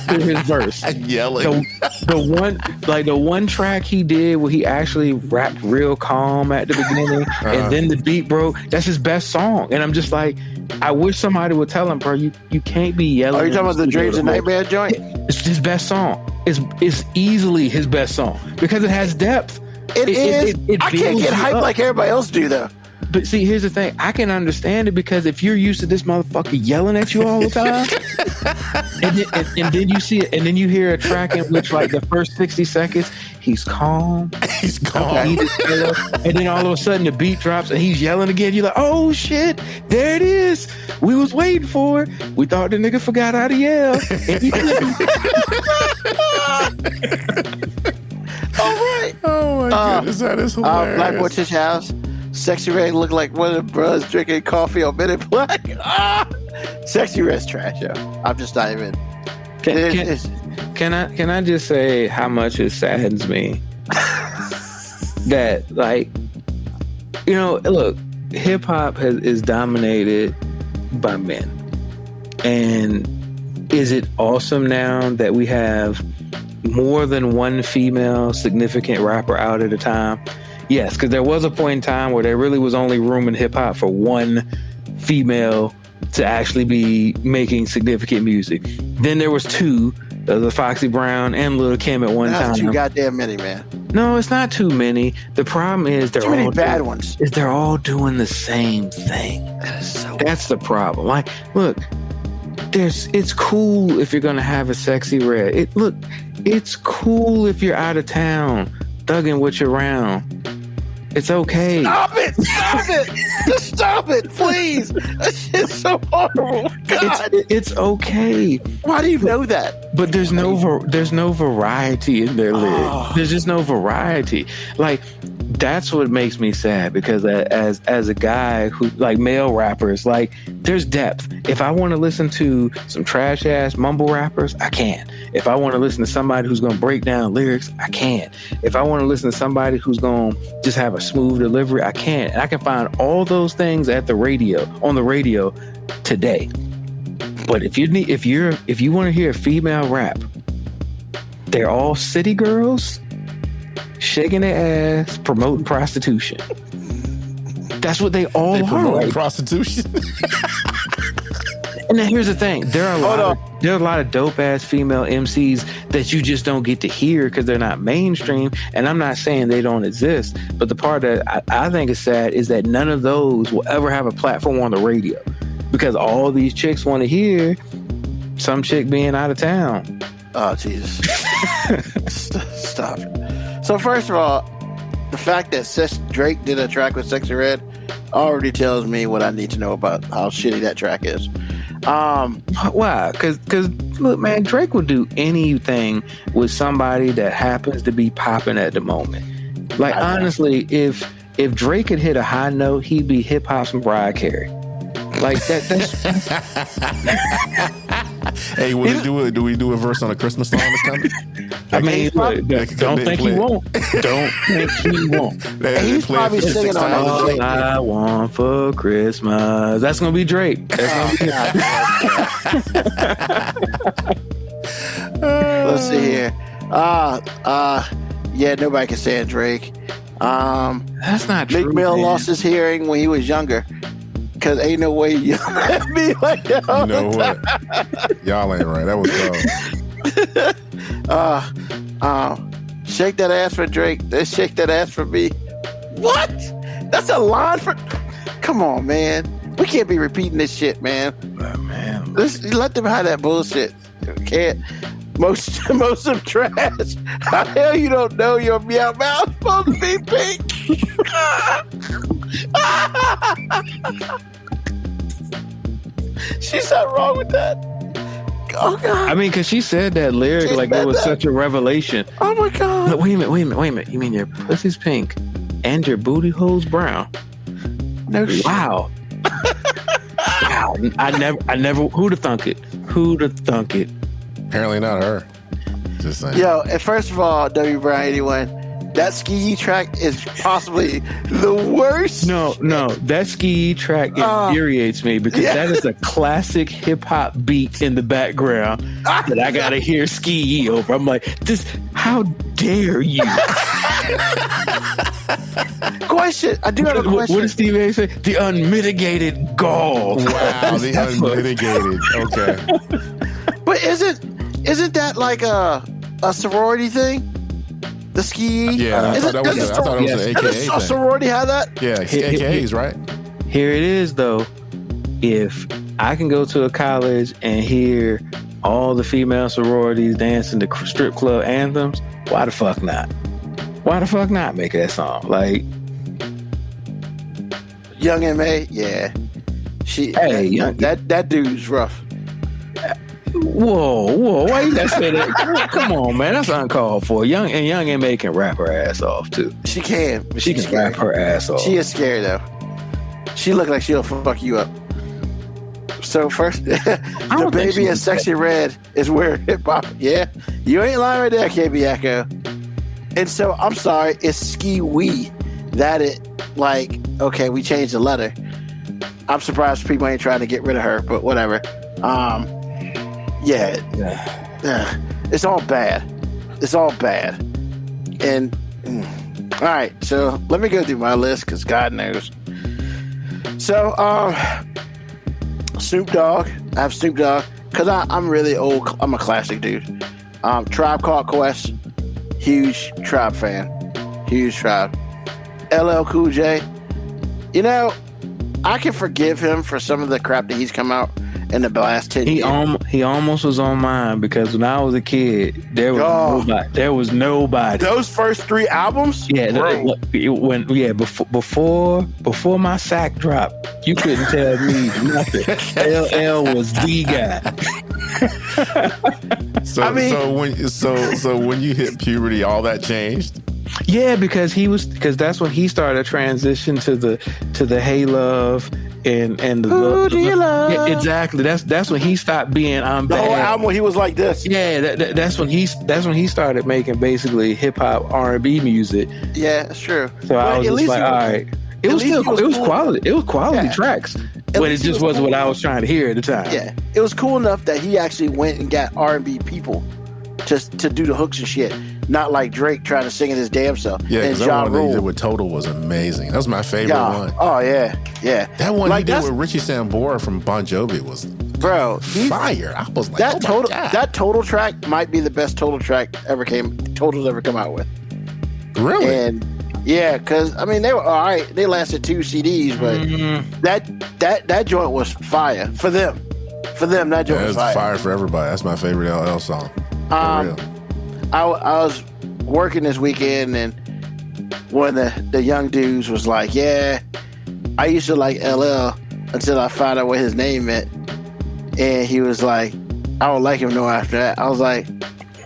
through his verse. Yelling. The one track he did where he actually rapped real calm at the beginning, and then the beat broke. That's his best song, and I'm just like, I wish somebody would tell him, bro, you can't be yelling. are you talking about the Dreams and Nightmare joint? It's his best song. It's easily his best song because it has depth. It is. I can't builds get you hyped up. like everybody else do, though. But see, here's the thing. I can understand it because if you're used to this motherfucker yelling at you all the time, and then you see it, and then you hear a track in which, like, the first 60 seconds, he's calm, He's gone. and then all of a sudden the beat drops and he's yelling again. You're like, oh shit, there it is. We was waiting for it. We thought the nigga forgot how to yell. And he All right. Oh my goodness, that is hilarious. Black Boy Tish House. Sexy Red looked like one of the bros drinking coffee on Men in Black. Sexy Red's trash, yo. I'm just not even. Can I just say how much it saddens me that, like, you know, look, hip hop is dominated by men, and is it awesome now that we have more than one female significant rapper out at a time? Yes, because there was a point in time where there really was only room in hip hop for one female to actually be making significant music. Then there was two, the Foxy Brown and Lil' Kim at one That's time. too goddamn many, man. No, it's not too many. The problem is Too many bad ones. they're all doing the same thing. That's the problem. Like, look, it's cool if you're gonna have a Sexy Red. It's cool if you're out of town thugging with your round. It's okay. Stop it! Stop it! Just stop it, please! That shit's so horrible. God, It's okay. why do you know that? But there's no variety in their lyrics. There's just no variety. Like, that's what makes me sad, because as a guy who, like, male rappers, like, there's depth. If I want to listen to some trash ass mumble rappers, I can. If I want to listen to somebody who's going to break down lyrics, I can. If I want to listen to somebody who's going to just have a smooth delivery, I can. And I can find all those things on the radio today. But if you want to hear a female rap, they're all city girls shaking their ass, promoting prostitution. That's what they all They are. promote Right? prostitution. And then here's the thing: there are a lot of dope ass female MCs that you just don't get to hear because they're not mainstream. And I'm not saying they don't exist, but the part that I think is sad is that none of those will ever have a platform on the radio, because all these chicks want to hear some chick being out of town. Oh, Jesus. Stop it. So, first of all, the fact that Drake did a track with Sexy Red already tells me what I need to know about how shitty that track is. Why? Because look, man, Drake will do anything with somebody that happens to be popping at the moment. Like, honestly, if Drake could hit a high note, he'd be hip hop's Mariah Carey. Like that's Hey, do we do a verse on a Christmas song that's coming? I mean, look, don't think he won't. Don't think he won't. He's probably singing on that. All I want for Christmas. That's gonna be Drake. That's gonna be Let's see here. Yeah, nobody can stand Drake. That's not true. Meek Mill man. lost his hearing when he was younger. Because ain't no way you let me like that. You know what? Y'all ain't right. That was dumb. Shake that ass for Drake. Then shake that ass for me. What? That's a line for. Come on, man. We can't be repeating this shit, man. Man. Let them have that bullshit. Can't. Most of trash. How the hell you don't know your meow mouth supposed to be pink? She's not wrong with that. Oh God! I mean, because she said that lyric like it was such a revelation. Oh my God! But wait a minute. You mean your pussy's pink and your booty hole's brown? No shit. Wow. Wow. I never. Who'd have thunk it? Who'd have thunk it? Apparently not her. Just saying. Yo, and first of all, W. Brown 81, that ski track is possibly the worst. No, that ski track infuriates me because yeah. that is a classic hip hop beat in the background that I gotta hear ski over. I'm like, how dare you? Question. I do have a question. What did Steve A say? The unmitigated gall. Wow, the unmitigated. Okay. But isn't that like a sorority thing? The ski? Yeah, I thought it was an AKA does a thing. sorority have that? Yeah, AKAs, right? Here it is, though. If I can go to a college and hear all the female sororities dancing the strip club anthems, why the fuck not? Why the fuck not make that song? Like, Young M.A., yeah. That dude's rough. Whoa, why you gotta say that? Come on, man, that's uncalled for. Young M.A. can rap her ass off too. She can, but She can rap her ass off. She is scary though. She look like she'll fuck you up. So first, the baby and Sexy Red is where hip hop. Yeah, you ain't lying right there, KB Echo. And so I'm sorry, it's Ski Wee that it like. Okay, we changed the letter. I'm surprised people ain't trying to get rid of her, but whatever. Yeah, it's all bad. It's all bad. And all right, so let me go through my list because God knows. So, Snoop Dogg. I have Snoop Dogg because I'm really old. I'm a classic dude. Tribe Called Quest. Huge Tribe fan. Huge Tribe. LL Cool J. You know, I can forgive him for some of the crap that he's come out in the last 10 years. He almost was on mine because when I was a kid, there was nobody. Those first 3 albums? Yeah, before my sack drop, you couldn't tell me nothing. LL was the guy. So when you hit puberty, all that changed? Yeah, because that's when he started transition to the Hey Love and the Who do you love? Yeah, exactly. That's when he stopped being I'm the bad. whole album when he was like this. Yeah, that's when he started making basically hip hop R&B music. Yeah, that's true. So I was just like, all right. It was cool. quality. It was quality Yeah. tracks, but it just wasn't what I was trying to hear at the time. Yeah, it was cool enough that he actually went and got R&B people just to do the hooks and shit. Not like Drake trying to sing it his damn self. Yeah, and because that one he did with Total was amazing. That was my favorite one. Oh yeah. That one like he did with Richie Sambora from Bon Jovi was fire. I was like, that oh my God. That Total track might be the best Total track Total's ever come out with. Really? And yeah, because I mean they were all right. They lasted 2 CDs, but that joint was fire for them. For them, that joint was fire for everybody. That's my favorite LL song. For real. I was working this weekend, and one of the young dudes was like, "Yeah, I used to like LL until I found out what his name meant," and he was like, "I don't like him no after that." I was like,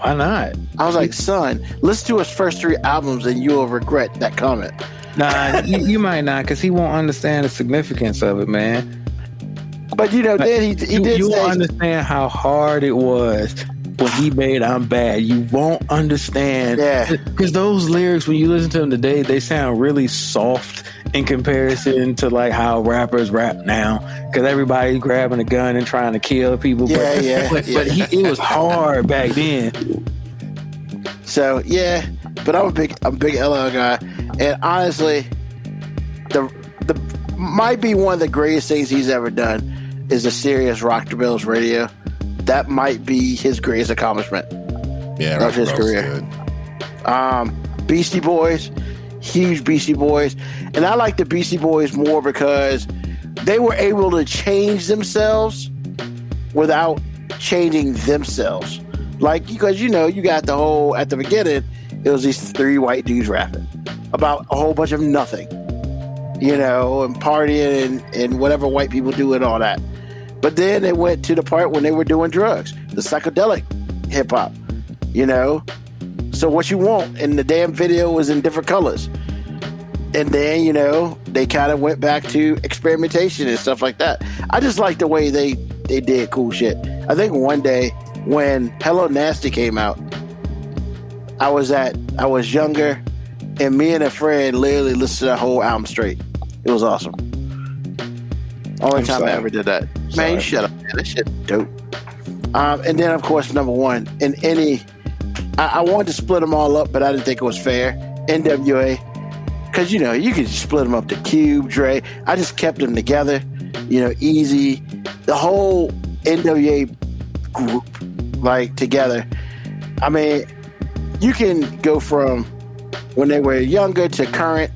"Why not?" I was like, "Son, listen to his first 3 albums, and you'll regret that comment." Nah, you might not, because he won't understand the significance of it, man. But then he did. You won't understand how hard it was when he made I'm Bad. You won't understand. Yeah. Because those lyrics, when you listen to them today, they sound really soft in comparison to like how rappers rap now. Because everybody's grabbing a gun and trying to kill people. But it was hard back then. So yeah, but I'm a big LL guy, and honestly, the might be one of the greatest things he's ever done is the Sirius Rock the Bells radio. That might be his greatest accomplishment of his career. Good. Beastie Boys, huge Beastie Boys. And I like the Beastie Boys more because they were able to change themselves without changing themselves. Like, because you got the whole, at the beginning, it was these 3 white dudes rapping about a whole bunch of nothing, and partying and whatever white people do and all that. But then they went to the part when they were doing drugs, the psychedelic hip hop, So what you want, and the damn video was in different colors. And then, they kind of went back to experimentation and stuff like that. I just like the way they did cool shit. I think one day when Hello Nasty came out, I was younger, and me and a friend literally listened to the whole album straight. It was awesome. Only time I ever did that. Man, you shut up, man. That shit dope. And then, of course, number one, I wanted to split them all up, but I didn't think it was fair. NWA, because, you could split them up to Cube, Dre. I just kept them together, Easy. The whole NWA group, together. I mean, you can go from when they were younger to current.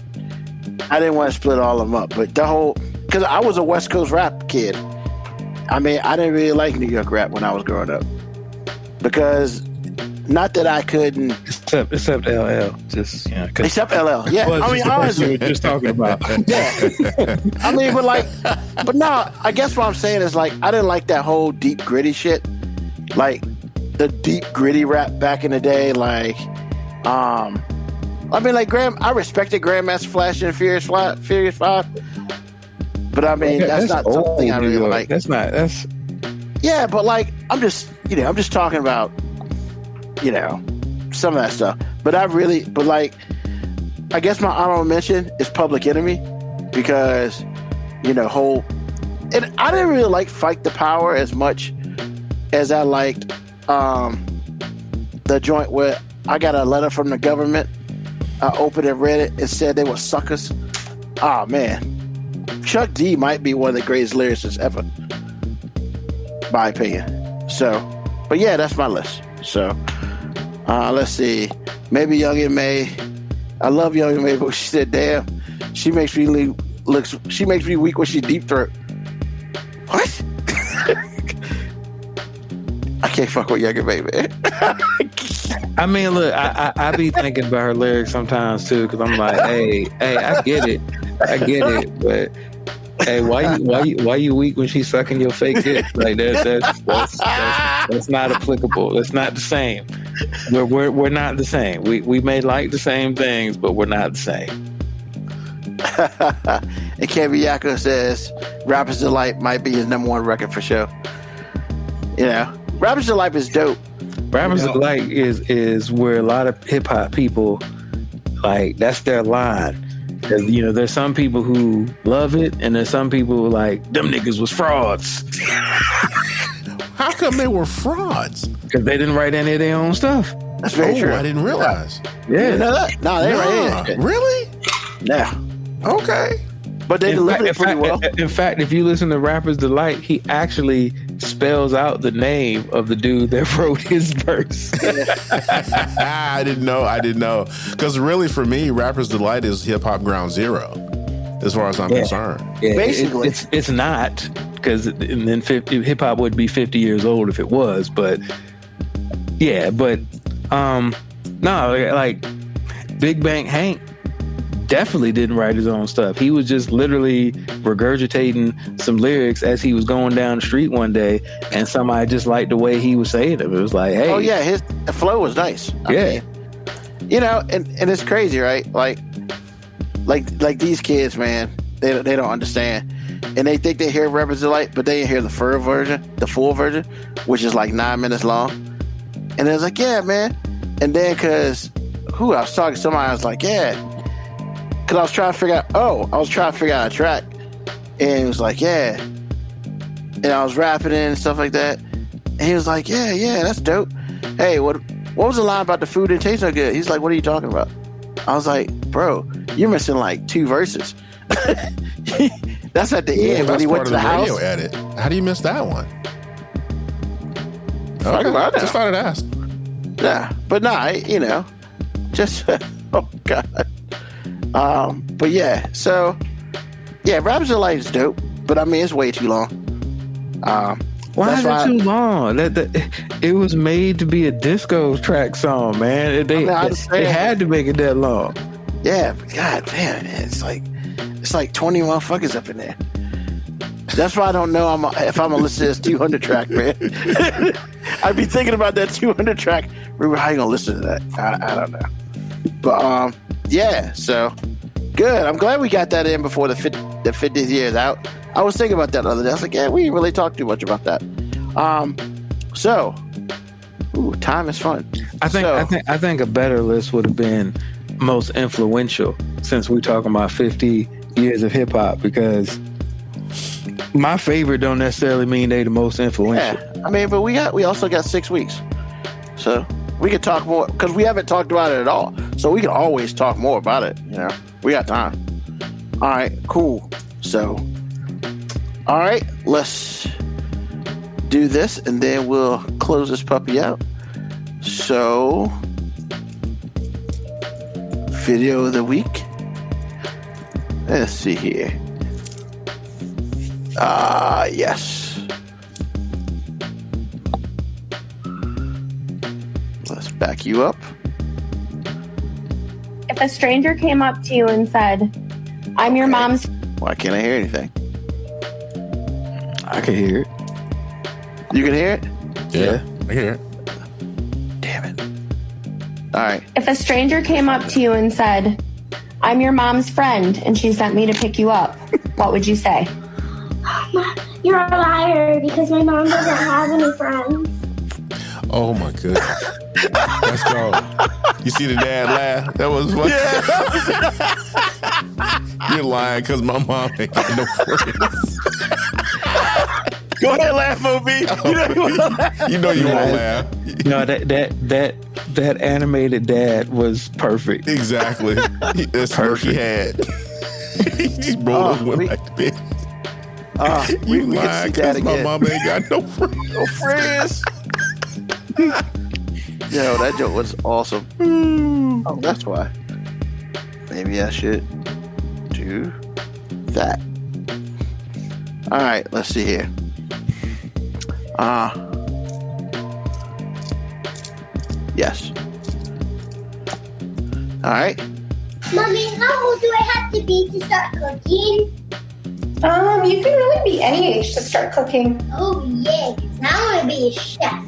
I didn't want to split all of them up, but because I was a West Coast rap kid. I mean, I didn't really like New York rap when I was growing up, because not that I couldn't, except LL, except LL. Yeah, I mean, honestly, we were just talking about. Yeah, I mean, but no, I guess what I'm saying is I didn't like that whole deep gritty shit, the deep gritty rap back in the day, I respected Grandmaster Flash and Furious 5, but I mean that's not something I really like. That's yeah, but I'm just talking about some of that stuff. But I guess my honorable mention is Public Enemy, because and I didn't really like Fight the Power as much as I liked the joint where I got a letter from the government. I opened and read it. It said they were suckers. Oh man, Chuck D might be one of the greatest lyricists ever, my opinion. So, but yeah, that's my list. So, let's see. Maybe Young M.A. I love Young M.A., but she said, "Damn, she makes me weak when she deep throat." What? I can't fuck with Young M.A., man. I mean, look, I be thinking about her lyrics sometimes too, because I'm like, hey, I get it, but hey, why you weak when she's sucking your fake dick? That's not applicable. That's not the same. We're not the same. We may like the same things, but we're not the same. And Kevin Yako says Rapper's Delight might be his number one record for sure. Rapper's Delight is dope. Rapper's Delight is where a lot of hip hop people, that's their line. There's some people who love it, and there's some people who them niggas was frauds. How come they were frauds? Because they didn't write any of their own stuff. That's very true. I didn't realize. Yeah. You know that? No, they write it. Really? Yeah. Okay. But they delivered it pretty well. In fact, if you listen to Rapper's Delight, he actually spells out the name of the dude that wrote his verse. I didn't know. Because really, for me, Rapper's Delight is hip hop ground zero, as far as I'm concerned. Yeah, basically, it's not, because then hip hop would be 50 years old if it was. But yeah, no, Big Bang Hank definitely didn't write his own stuff. He was just literally regurgitating some lyrics as he was going down the street one day, and somebody just liked the way he was saying them. It was like, hey. Oh yeah, his flow was nice. Yeah. And it's crazy, right? Like these kids, man, they don't understand. And they think they hear Rapper's Delight, but they didn't hear the full version, which is 9 minutes long. And they was like, yeah, man. And then I was talking to somebody, I was like, yeah. Because I was trying to figure out a track. And he was like, yeah. And I was rapping it and stuff like that. And he was like, yeah, that's dope. Hey, what was the line about the food that tastes so good? He's like, what are you talking about? I was like, bro, you're missing 2 verses. That's at the end when he went to the house. Radio edit. How do you miss that one? Okay, just thought I'd ask. Nah, but just oh god. But yeah, so yeah, Rapper's Delight is dope, but I mean it's way too long. Why is it too long? It was made to be a disco track song, man. They had to make it that long. Yeah, but god damn, man, it's like 20 motherfuckers up in there. That's why I don't know if I'm gonna listen to this 200 track, man. I'd be thinking about that 200 track. How you gonna listen to that? I don't know. But yeah, so Good. I'm glad we got that in before the 50th year is out. I was thinking about that the other day. I was like, yeah, we didn't really talk too much about that. So, time is fun. I think a better list would have been most influential, since we're talking about 50 years of hip hop, because my favorite don't necessarily mean they the most influential. Yeah, I mean, but we also got 6 weeks, so we could talk more because we haven't talked about it at all. So we can always talk more about it. You know, we got time. All right, cool. So, all right, let's do this, and then we'll close this puppy out. So, video of the week. Let's see here. Yes. Let's back you up. If a stranger came up to you and said, I'm your mom's... Why can't I hear anything? I can hear it. You can hear it? Yeah, I hear it. Damn it. All right. If a stranger came up to you and said, I'm your mom's friend and she sent me to pick you up, what would you say? You're a liar because my mom doesn't have any friends. Oh my goodness. Let's go. You see the dad laugh? That was funny. Yeah. You're lying because my mom ain't got no friends. Go ahead, laugh, Moby. You know you won't laugh. No, that animated dad was perfect. Exactly. That's what he had. He just rolled up and went back to bed. We You can lying see that because my again. mom ain't got no friends. No friends. Yo, that joke was awesome. Oh, that's why. Maybe I should do that. All right, let's see here. Yes. All right. Mommy, how old do I have to be to start cooking? You can really be any age to start cooking. Oh, yeah, 'cause I want to be a chef.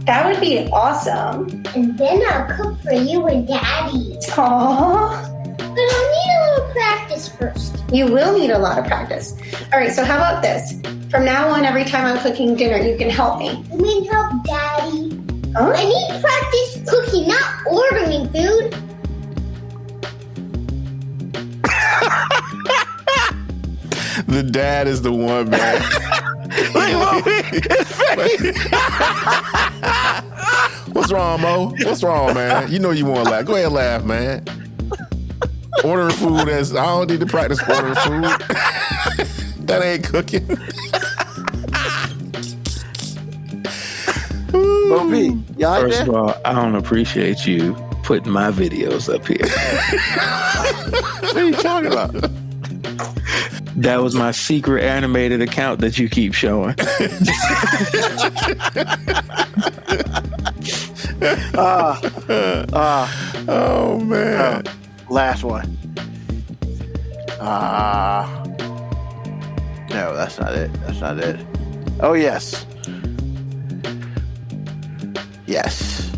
That would be awesome. And then I'll cook for you and Daddy. Aww. But I'll need a little practice first. You will need a lot of practice. All right, so how about this? From now on, every time I'm cooking dinner, you can help me. I mean, help Daddy. Huh? I need practice cooking, not ordering food. The dad is the one, man. What's wrong, Mo? What's wrong, man? You know you want to laugh. Go ahead and laugh, man. Ordering food I don't need to practice ordering food. That ain't cooking. Moby, you like First that? of all, I don't appreciate you putting my videos up here. What are you talking about? That was my secret animated account that you keep showing. Oh, man. Last one. No, that's not it. That's not it. Oh, yes. Yes.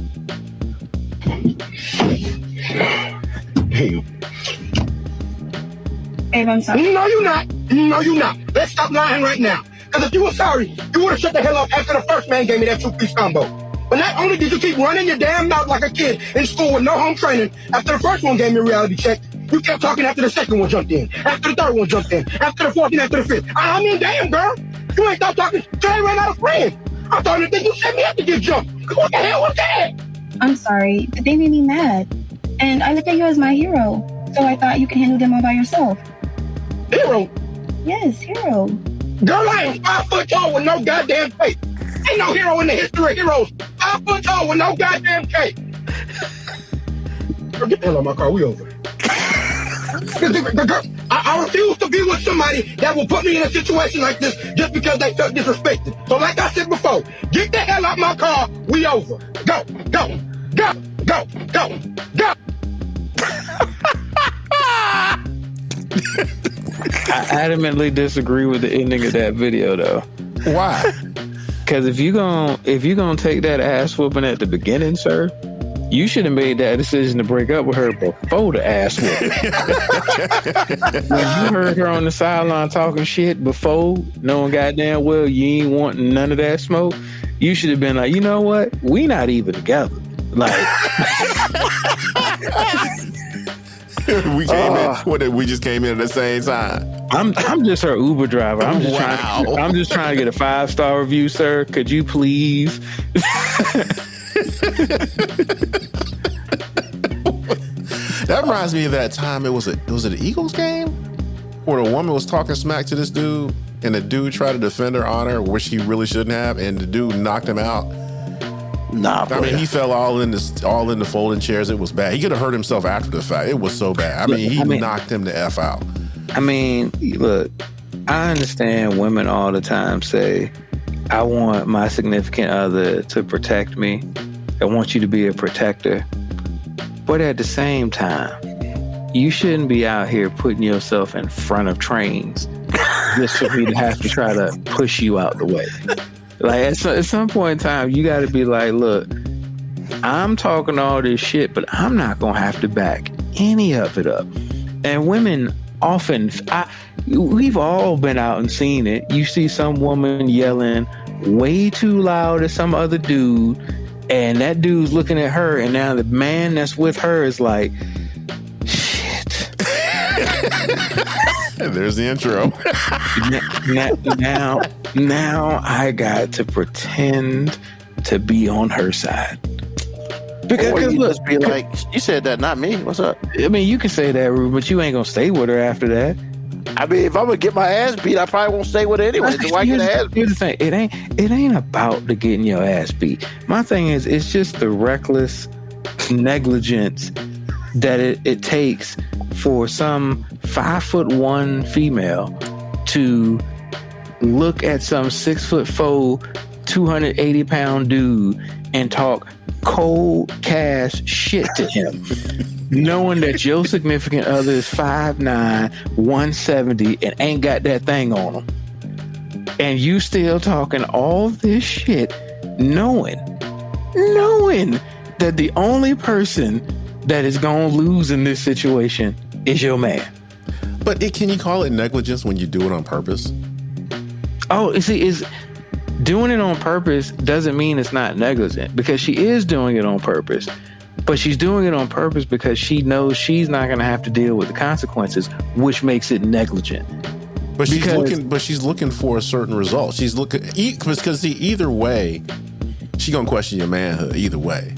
Babe, I'm sorry. No, you're not. No, you're not. Let's stop lying right now. Because if you were sorry, you would have shut the hell up after the first man gave me that two-piece combo. But not only did you keep running your damn mouth like a kid in school with no home training, after the first one gave me a reality check, you kept talking after the second one jumped in, after the third one jumped in, after the fourth and after the fifth. I mean, damn, girl. You ain't stopped talking till I ran out of friends. I'm starting to think you set me up to get jumped. What the hell was that? I'm sorry, but they made me mad. And I look at you as my hero. So I thought you could handle them all by yourself. Hero. Yes, hero. Girl, I am 5 foot tall with no goddamn cape. Ain't no hero in the history of heroes. 5 foot tall with no goddamn cape. Girl, get the hell out of my car. We over. I refuse to be with somebody that will put me in a situation like this just because they felt disrespected. So like I said before, get the hell out of my car. We over. Go, go, go, go, go, go. I adamantly disagree with the ending of that video, though. Why? Because if you gonna take that ass whooping at the beginning, sir, You should have made that decision to break up with her before the ass whooping. When you heard her on the sideline talking shit before, knowing goddamn well you ain't wanting none of that smoke, you should have been like, you know what? We not even together. Like, we just came in at the same time. I'm just her Uber driver. I'm just trying to get a 5-star review, sir. Could you please? That reminds me of that time. Was it an Eagles game where the woman was talking smack to this dude, and the dude tried to defend her honor, which he really shouldn't have, and the dude knocked him out. Nah, I mean, he fell all in the folding chairs. It was bad. He could have hurt himself after the fact. It was so bad. I mean, he knocked him the F out. I mean, look, I understand women all the time say, I want my significant other to protect me. I want you to be a protector. But at the same time, you shouldn't be out here putting yourself in front of trains just for me to have to try to push you out the way. Like, at some point in time, you got to be like, look, I'm talking all this shit, but I'm not going to have to back any of it up. And women often, we've all been out and seen it. You see some woman yelling way too loud at some other dude, and that dude's looking at her, and now the man that's with her is like, shit. And there's the intro. now I got to pretend to be on her side. Because you look, just be like, you said that, not me. What's up? I mean, you can say that, Ruben, but you ain't gonna stay with her after that. I mean, if I'm gonna get my ass beat, I probably won't stay with her anyway. So why get an ass beat? Here's the thing: it ain't about the getting your ass beat. My thing is, it's just the reckless negligence that it takes for some 5'1" female to look at some 6'4", 280-pound dude and talk cold cash shit to him, knowing that your significant other is 5'9", 170, and ain't got that thing on him, and you still talking all this shit, knowing that the only person that is gonna lose in this situation is your man. But can you call it negligence when you do it on purpose? Oh, you see, doing it on purpose doesn't mean it's not negligent, because she is doing it on purpose. But she's doing it on purpose because she knows she's not going to have to deal with the consequences, which makes it negligent. But she's looking for a certain result. She's looking because either way, she's gonna question your manhood either way.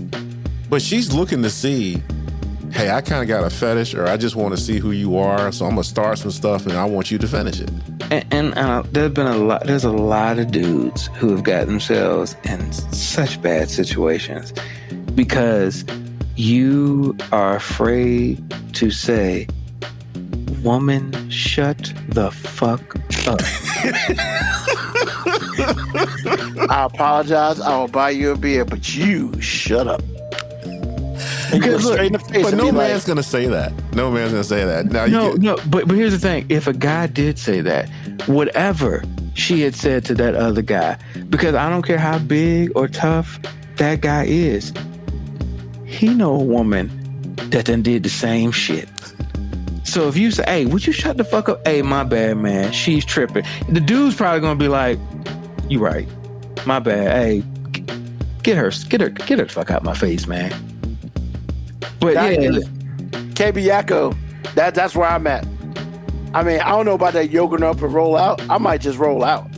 But she's looking to see, hey, I kind of got a fetish, or I just want to see who you are, so I'm gonna start some stuff, and I want you to finish it. And there's a lot of dudes who have got themselves in such bad situations because you are afraid to say, woman, shut the fuck up. I apologize. I will buy you a beer, but you shut up. Because look, but no man's gonna say that. No man's gonna say that. But here's the thing: if a guy did say that, whatever she had said to that other guy, because I don't care how big or tough that guy is, he know a woman that done did the same shit. So if you say, "Hey, would you shut the fuck up?" Hey, my bad, man. She's tripping. The dude's probably gonna be like, "You right, my bad. Hey, get her the fuck out my face, man." But KB Yakko, that's where I'm at. I mean, I don't know about that yoking up and roll out. I might just roll out.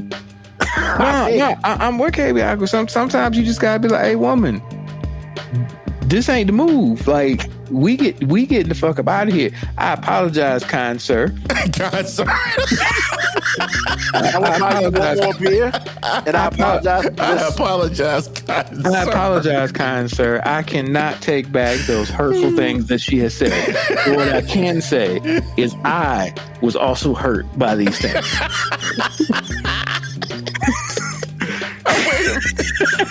I'm with KB Yakko. Sometimes you just gotta be like, "Hey, woman, this ain't the move. Like, we get the fuck up out of here." I apologize, kind sir. Kind sir. I will buy you one more beer, and I apologize. I apologize, kind sir. I apologize, kind sir. I cannot take back those hurtful things that she has said. But what I can say is I was also hurt by these things.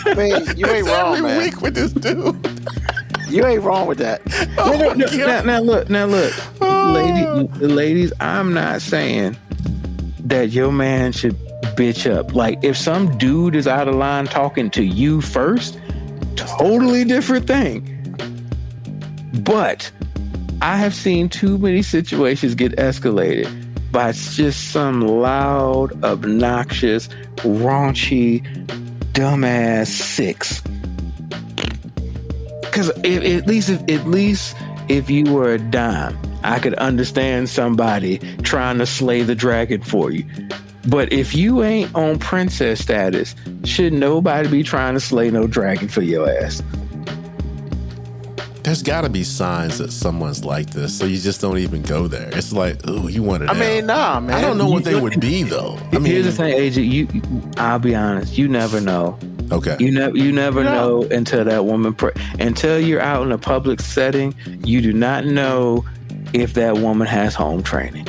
I mean, you ain't wrong, every man. week with this dude. You ain't wrong with that. Now look, ladies, I'm not saying that your man should bitch up. Like, if some dude is out of line talking to you first, totally different thing. But I have seen too many situations get escalated by just some loud, obnoxious, raunchy, dumbass six. Because at least if you were a dime, I could understand somebody trying to slay the dragon for you. But if you ain't on princess status, should nobody be trying to slay no dragon for your ass. There's got to be signs that someone's like this, so you just don't even go there. It's like, ooh, you wanted. I mean, nah, man. I don't know what they would be though. I mean, here's the thing, AJ. I'll be honest. You never know. Okay. You never know until that woman. Until you're out in a public setting, you do not know if that woman has home training.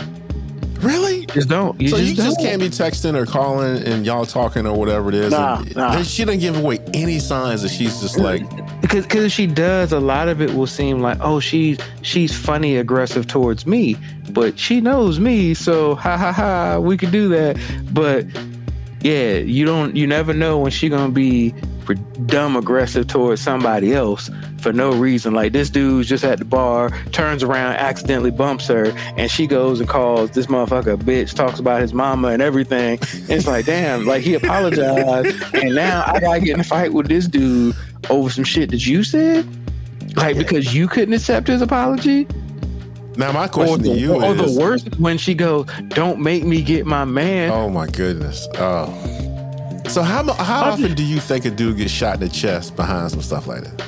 Really? Just don't. You just can't be texting or calling and y'all talking or whatever it is. Nah. She doesn't give away any signs that she's just like. Because if she does, a lot of it will seem like, oh, she's funny, aggressive towards me, but she knows me, so we could do that. But yeah, you never know when she gonna be dumb aggressive towards somebody else for no reason. Like this dude's just at the bar, turns around, accidentally bumps her, and she goes and calls this motherfucker a bitch, talks about his mama and everything. And it's like, damn, like he apologized, and now I gotta get in a fight with this dude over some shit that you said, like because you couldn't accept his apology. Now my question to you is, the worst when she goes, "Don't make me get my man." Oh my goodness. Oh. So how often do you think a dude gets shot in the chest behind some stuff like that?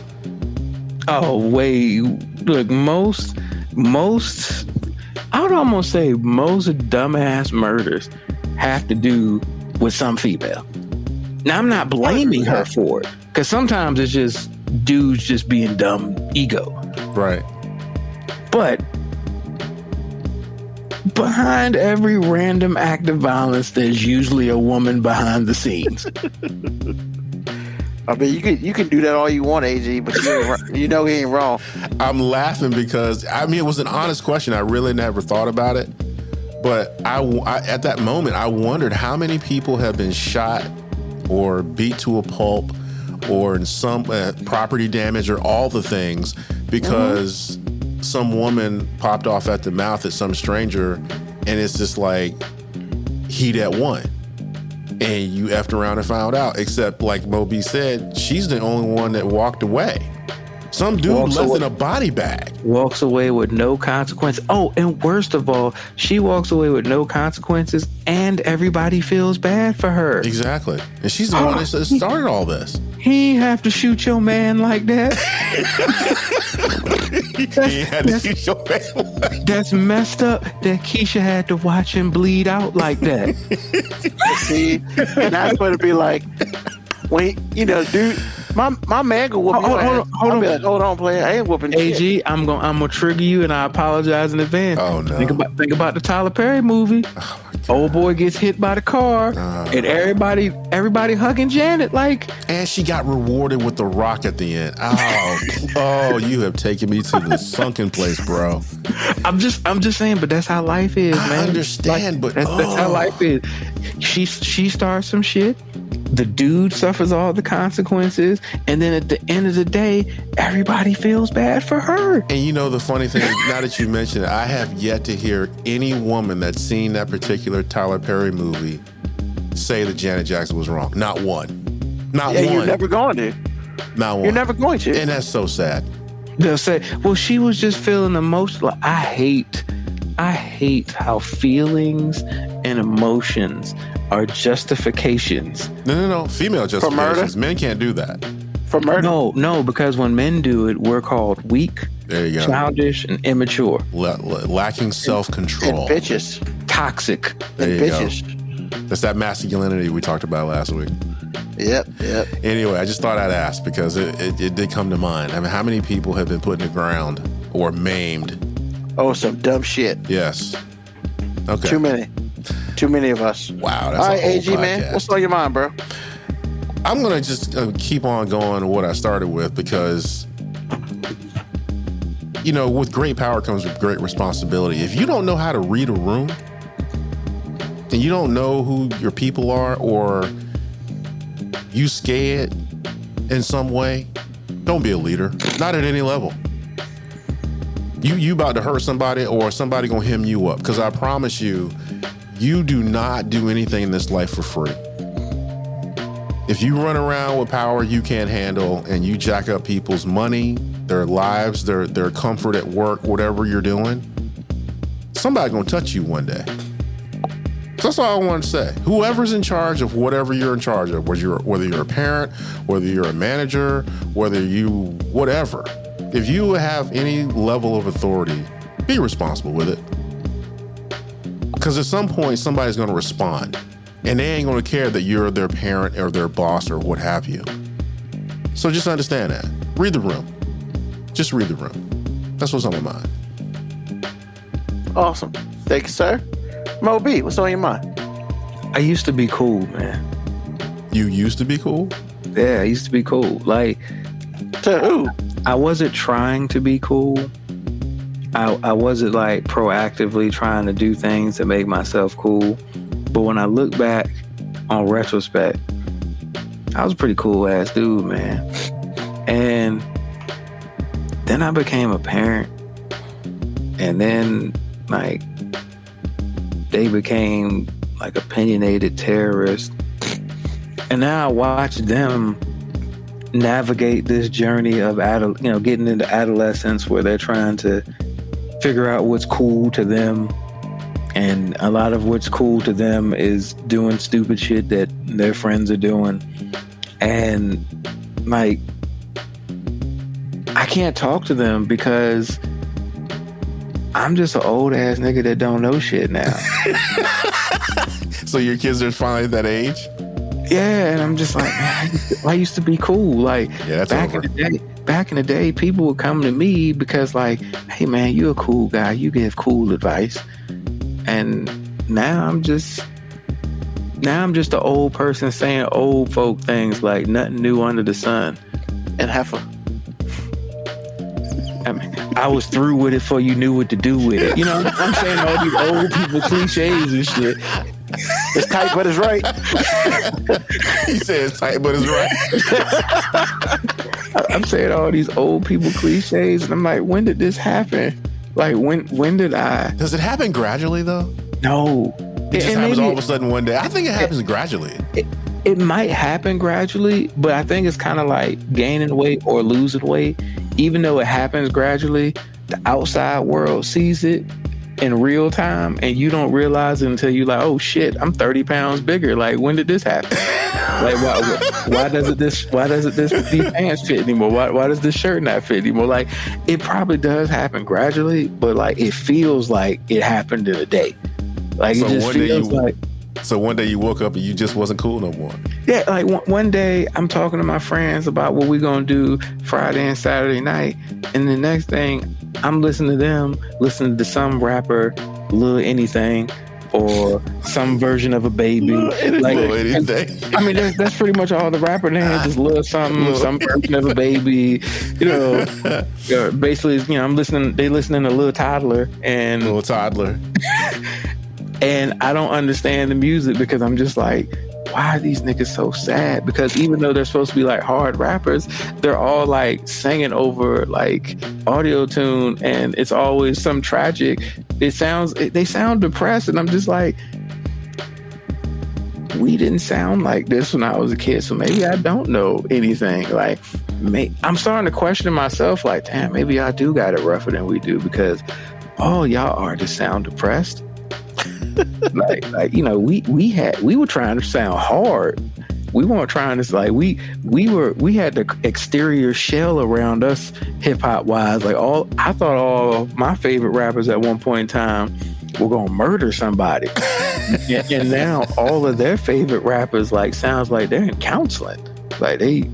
Oh, wait. Look, most, I would almost say most dumbass murders have to do with some female. Now, I'm not blaming her for it, because sometimes it's just dudes just being dumb ego. Right. But behind every random act of violence, there's usually a woman behind the scenes. I mean, you can do that all you want, AG, but you know he ain't wrong. I'm laughing because, I mean, it was an honest question. I really never thought about it. But I at that moment, I wondered how many people have been shot or beat to a pulp or in some property damage or all the things because some woman popped off at the mouth at some stranger, and it's just like heat at one. And you effed around and found out, except like Moby said, she's the only one that walked away. Some dude left in a body bag. Walks away with no consequences. Oh, and worst of all, she walks away with no consequences and everybody feels bad for her. Exactly. And she's the one that started all this. He ain't have to shoot your man like that. That's messed up that Keisha had to watch him bleed out like that. See, and that's what it'd be like when, dude, my man go whoop your ass. I'll be like, hold on, player, I ain't whooping AG, shit. I'm gonna trigger you, and I apologize in advance. Oh no! Think about the Tyler Perry movie. Old boy gets hit by the car, and everybody hugging Janet like. And she got rewarded with the rock at the end. Oh, you have taken me to the sunken place, bro. I'm just saying, but that's how life is, man. I understand, but that's how life is. She starts some shit. The dude suffers all the consequences, and then at the end of the day, everybody feels bad for her. And the funny thing, now that you mention it, I have yet to hear any woman that's seen that particular Tyler Perry movie say that Janet Jackson was wrong. Not one. Not one. You're never going to. Not one. You're never going to. And that's so sad. They'll say, well, she was just feeling emotional. I hate how feelings and emotions are justifications. No. Female justifications. Men can't do that. For murder? No, because when men do it, we're called weak, there you go, childish, and immature. Lacking self-control. And bitches. Toxic. There and you bitches. Go. That's that masculinity we talked about last week. Yep. Anyway, I just thought I'd ask because it did come to mind. I mean, how many people have been put in the ground or maimed? Oh, some dumb shit. Yes. Okay. Too many of us. Wow. That's all right, a whole AG, podcast. man. What's on your mind, bro? I'm going to just keep on going what I started with because, with great power comes with great responsibility. If you don't know how to read a room and you don't know who your people are or you scared in some way, don't be a leader. Not at any level. You about to hurt somebody, or somebody gonna hem you up. Because I promise you, you do not do anything in this life for free. If you run around with power you can't handle and you jack up people's money, their lives, their comfort at work, whatever you're doing, somebody's gonna touch you one day. That's all I want to say. Whoever's in charge of whatever you're in charge of, whether you're a parent, whether you're a manager, whatever, if you have any level of authority, be responsible with it. Because at some point, somebody's going to respond, and they ain't going to care that you're their parent or their boss or what have you. So just understand that. Read the room. Just read the room. That's what's on my mind. Awesome. Thank you, sir. Mo B, what's on your mind? I used to be cool, man. You used to be cool? Yeah, I used to be cool. Like, To who? I wasn't trying to be cool. I wasn't like proactively trying to do things to make myself cool. But when I look back on retrospect, I was a pretty cool ass dude, man. And then I became a parent. And then like they became like opinionated terrorists. And now I watch them navigate this journey of getting into adolescence, where they're trying to figure out what's cool to them. And a lot of what's cool to them is doing stupid shit that their friends are doing. And like, I can't talk to them because I'm just an old ass nigga that don't know shit now. So your kids are finally at that age? Yeah, and I'm just like, man, I used to be cool. Like, Yeah, that's back over. back in the day, people would come to me because like, hey man, you're a cool guy. You give cool advice. And now I'm just the old person saying old folk things like nothing new under the sun. And heifer. I mean, I was through with it before you knew what to do with it. You know, I'm saying all these old people cliches and shit. It's tight, but it's right. He said it's tight, but it's right. I'm saying all these old people cliches, and I'm like, when did this happen? Like, when did I? Does it happen gradually though? No. It just And happens maybe all of a sudden one day. I think it happens gradually. It might happen gradually, but I think it's kind of like gaining weight or losing weight. Even though it happens gradually, the outside world sees it in real time, and you don't realize it until you're like, oh shit, I'm 30 pounds bigger. Like, when did this happen? Like, why doesn't these pants fit anymore? Why does this shirt not fit anymore? Like, it probably does happen gradually, but like, it feels like it happened in a day. Like, So it just one day feels like. So one day you woke up and you just wasn't cool no more. Yeah, like one day I'm talking to my friends about what we're gonna do Friday and Saturday night, and the next thing I'm listening to some rapper, Lil Anything, or some version of a baby. Like, Lil Anything. I mean, that's pretty much all the rapper names. Just Lil something, some version of a baby. You know, basically, you know, they listening to Lil Toddler and Little toddler. And I don't understand the music because I'm just like, why are these niggas so sad? Because even though they're supposed to be like hard rappers, they're all like singing over like audio tune, and it's always some tragic. They sound depressed, and I'm just like, we didn't sound like this when I was a kid, so maybe I don't know anything. Like, I'm starting to question myself. Like, damn, maybe I do got it rougher than we do because all y'all artists sound depressed. like you know, we were trying to sound hard. We weren't trying to like we had the exterior shell around us hip hop wise. Like I thought all of my favorite rappers at one point in time were gonna murder somebody, and now all of their favorite rappers like sounds like they're in counseling. Like they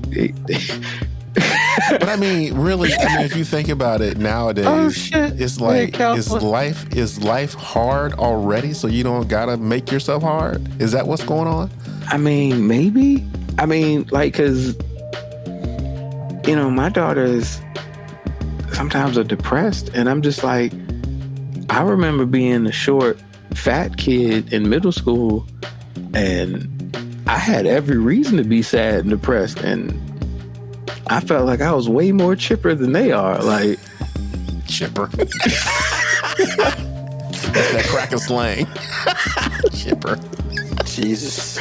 But I mean, really, if you think about it nowadays, it's like, is life hard already? So you don't gotta make yourself hard? Is that what's going on? I mean, maybe. I mean, like, cause you know, my daughters sometimes are depressed, and I'm just like, I remember being a short, fat kid in middle school, and I had every reason to be sad and depressed, and I felt like I was way more chipper than they are. Like, Chipper. That's that cracker slang. Chipper. Jesus.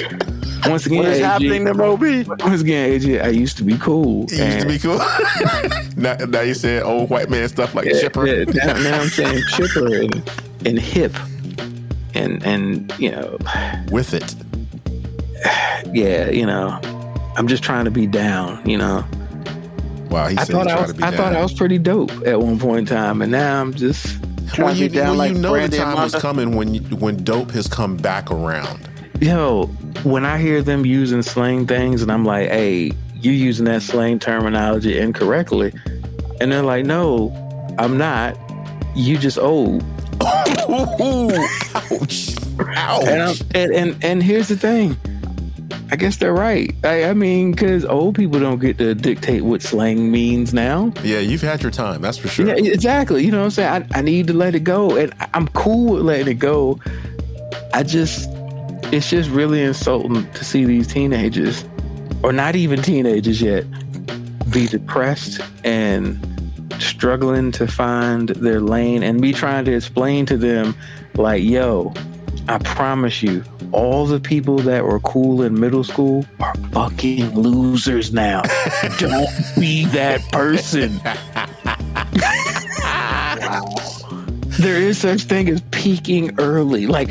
Once again, What is AG, happening to Moby? Once again, AJ, I used to be cool. It used to be cool. now you said old white man stuff like chipper. Now I'm saying chipper and hip. And you know, With it. yeah, you know, I'm just trying to be down, you know. Wow, he I said thought he I tried was to be I thought down. I was pretty dope at one point in time, and now I'm just Trying to be down like you know Brandy the and time is Monica. coming when dope has come back around. yo, when I hear them using slang things and I'm like, hey, you using that slang terminology incorrectly. And they're like, no, I'm not. You just old. Ooh, ouch. Ouch. And here's the thing. I guess they're right. I mean, because old people don't get to dictate what slang means now. Yeah, you've had your time, that's for sure. Yeah, exactly. You know what I'm saying? I need to let it go. And I'm cool with letting it go. It's just really insulting to see these teenagers, or not even teenagers yet, be depressed and struggling to find their lane, and me trying to explain to them, like, yo, I promise you, all the people that were cool in middle school are fucking losers now. Don't be that person. There is such thing as peaking early. Like,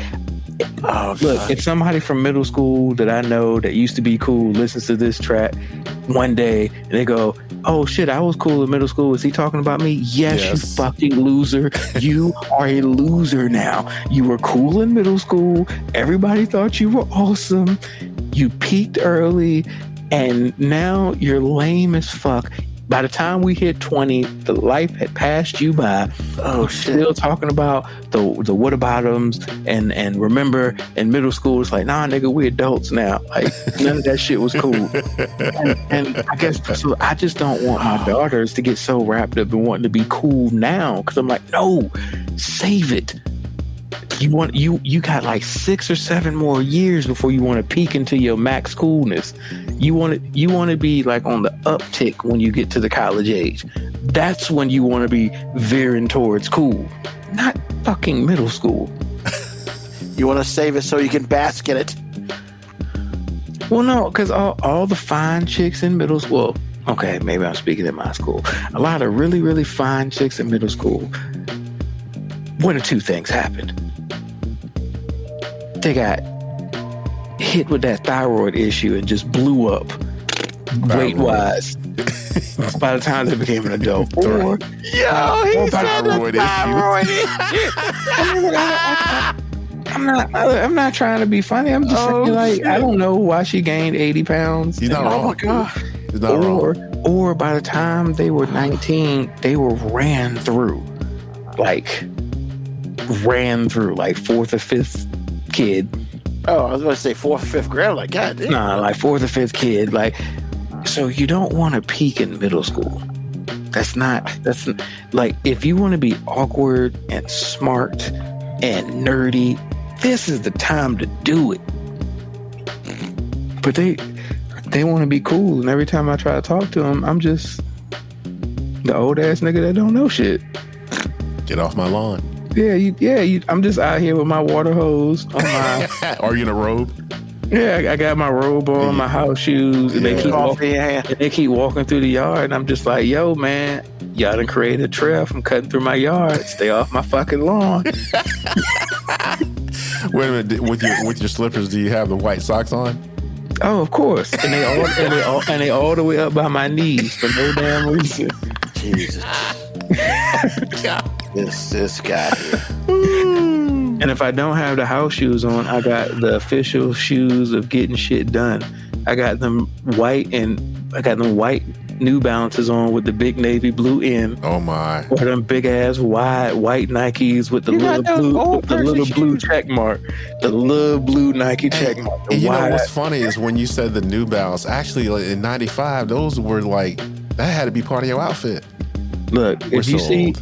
look, if somebody from middle school that I know that used to be cool listens to this track one day and they go, oh shit, I was cool in middle school. Is he talking about me? Yes. You fucking loser. You are a loser now. You were cool in middle school. Everybody thought you were awesome. You peaked early and now you're lame as fuck. By the time we hit 20, the life had passed you by. Oh shit! Still talking about the whataboutems and remember in middle school it's like, nah, nigga, we adults now. Like none of that shit was cool. and I guess so. I just don't want my daughters to get so wrapped up in wanting to be cool now, because I'm like, no, save it. You got like 6 or 7 more years before you want to peak into your max coolness. You want to be like on the uptick when you get to the college age. That's when you want to be veering towards cool, not fucking middle school. You want to save it so you can bask in it. Well, no, because all the fine chicks in middle school. Okay, maybe I'm speaking in my school. A lot of really, really fine chicks in middle school. One or two things happened. They got hit with that thyroid issue and just blew up weight-wise by the time they became an adult. Or, Thyroid I'm not trying to be funny. I'm just saying, like, I don't know why she gained 80 pounds. He's not wrong. Oh my god! He's not wrong. Or by the time they were 19, they were ran through like 4th or 5th kid. Oh, I was going to say 4th or 5th grade. Like, god damn. Nah, like 4th or 5th kid. Like, so you don't want to peak in middle school. That's like, if you want to be awkward and smart and nerdy, this is the time to do it. But they want to be cool, and every time I try to talk to them, I'm just the old ass nigga that don't know shit. Get off my lawn. I'm just out here with my water hose on my. Are you in a robe? Yeah, I got my robe on, my house shoes, and they keep walking through the yard, and I'm just like, yo, man, y'all done created a trail from cutting through my yard. Stay off my fucking lawn. Wait a minute. With your slippers, do you have the white socks on? Oh, of course, and they all the way up by my knees for no damn reason. Jesus. This guy here. And if I don't have the house shoes on, I got the official shoes of getting shit done. I got them white New Balances on with the big navy blue end. Oh my! Or them big ass wide white Nikes with the little blue check mark, the little blue Nike check mark. And you know what's funny is when you said the New Balance. Actually, like, in '95, those were like that had to be part of your outfit. Look, if you see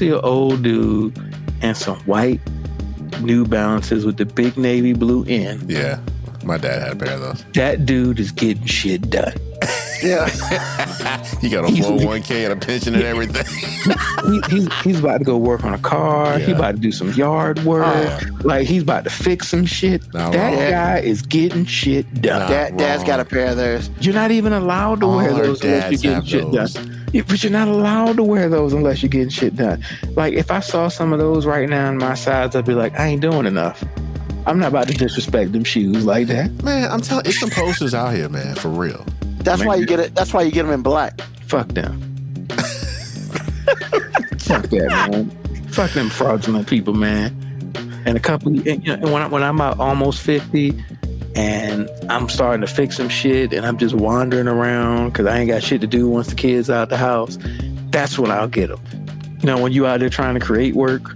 an old dude and some white New Balances with the big navy blue end, yeah, my dad had a pair of those. That dude is getting shit done. Yeah. He got a 401k and a pension and everything. He's about to go work on a car. Yeah. He about to do some yard work. Oh. Like he's about to fix some shit. Not that wrong. guy is getting shit done. Not Dad's wrong. got a pair of those. You're not even allowed to All wear our those unless dads you're have getting shit those. done. Yeah, but you're not allowed to wear those unless you're getting shit done. Like if I saw some of those right now in my size, I'd be like, I ain't doing enough. I'm not about to disrespect them shoes like that. Man, I'm telling you, it's some posters out here, man, for real. That's why you get it. That's why you get them in black. Fuck them. Fuck that, man. Fuck them fraudulent people, man. And a couple, when I'm about almost 50 and I'm starting to fix some shit and I'm just wandering around because I ain't got shit to do once the kids out the house, that's when I'll get them. You know, when you out there trying to create work.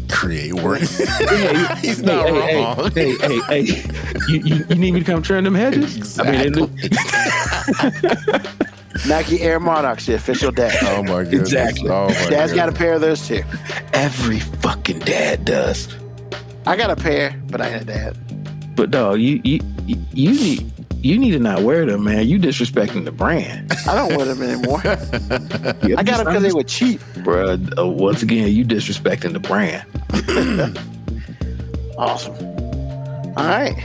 Create work. Yeah, He's not wrong. Hey. You need me to come trim them hedges? Exactly. Nike Air Monarchs, the official dad. Oh my goodness. Exactly. Oh my Dad's got a goodness. pair of those too. Every fucking dad does. I got a pair, but I ain't a dad. But dog, you need to not wear them, man. You disrespecting the brand. I don't wear them anymore. I got them because they were cheap. Bruh, once again, you disrespecting the brand. Awesome. All right.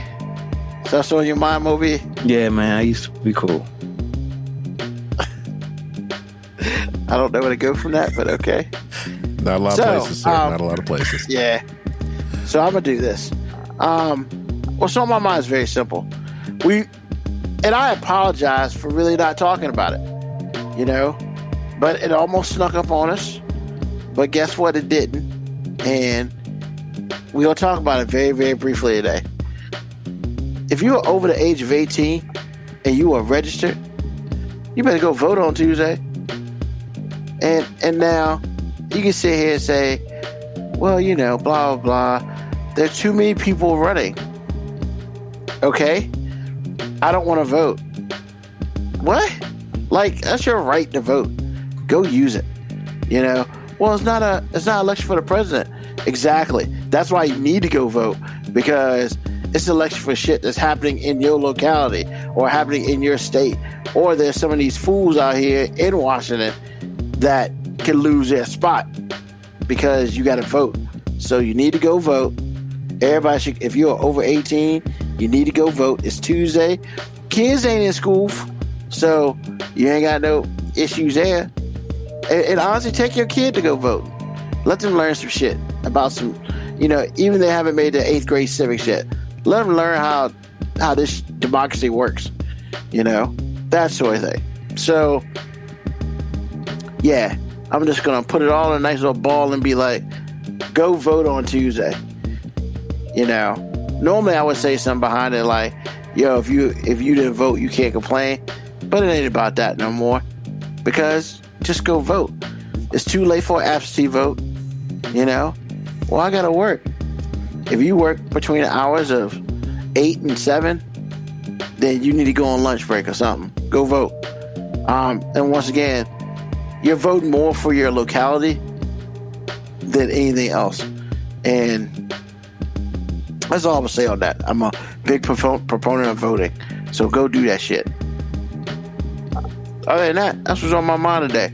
So that's on your mind, Moby. Yeah, man, I used to be cool. I don't know where to go from that, but okay. Not a lot So, of places, sir. Not a lot of places. Yeah. So I'm gonna do this. So on my mind is very simple. And I apologize for really not talking about it. You know, but it almost snuck up on us. But guess what? It didn't. And we're gonna talk about it very, very briefly today. If you are over the age of 18 and you are registered, you better go vote on Tuesday. And now you can sit here and say, well, you know, blah, blah, blah. There's too many people running. Okay? I don't want to vote. What? Like, that's your right to vote. Go use it. You know? Well, it's not an election for the president. Exactly. That's why you need to go vote, because it's an election for shit that's happening in your locality or happening in your state. Or there's some of these fools out here in Washington that can lose their spot because you got to vote. So you need to go vote. Everybody should, if you're over 18, you need to go vote. It's Tuesday. Kids ain't in school, so you ain't got no issues there. And honestly, take your kid to go vote. Let them learn some shit about some, you know, even they haven't made the 8th grade civics yet. Let them learn how this democracy works, you know, that sort of thing. So, yeah, I'm just going to put it all in a nice little ball and be like, go vote on Tuesday. You know, normally I would say something behind it like, yo, if you didn't vote, you can't complain. But it ain't about that no more, because just go vote. It's too late for an absentee vote, you know. Well, I got to work. If you work between the hours of 8 and 7, then you need to go on lunch break or something. Go vote. And once again, you're voting more for your locality than anything else. And that's all I'm going to say on that. I'm a big proponent of voting. So go do that shit. Other than that, that's what's on my mind today.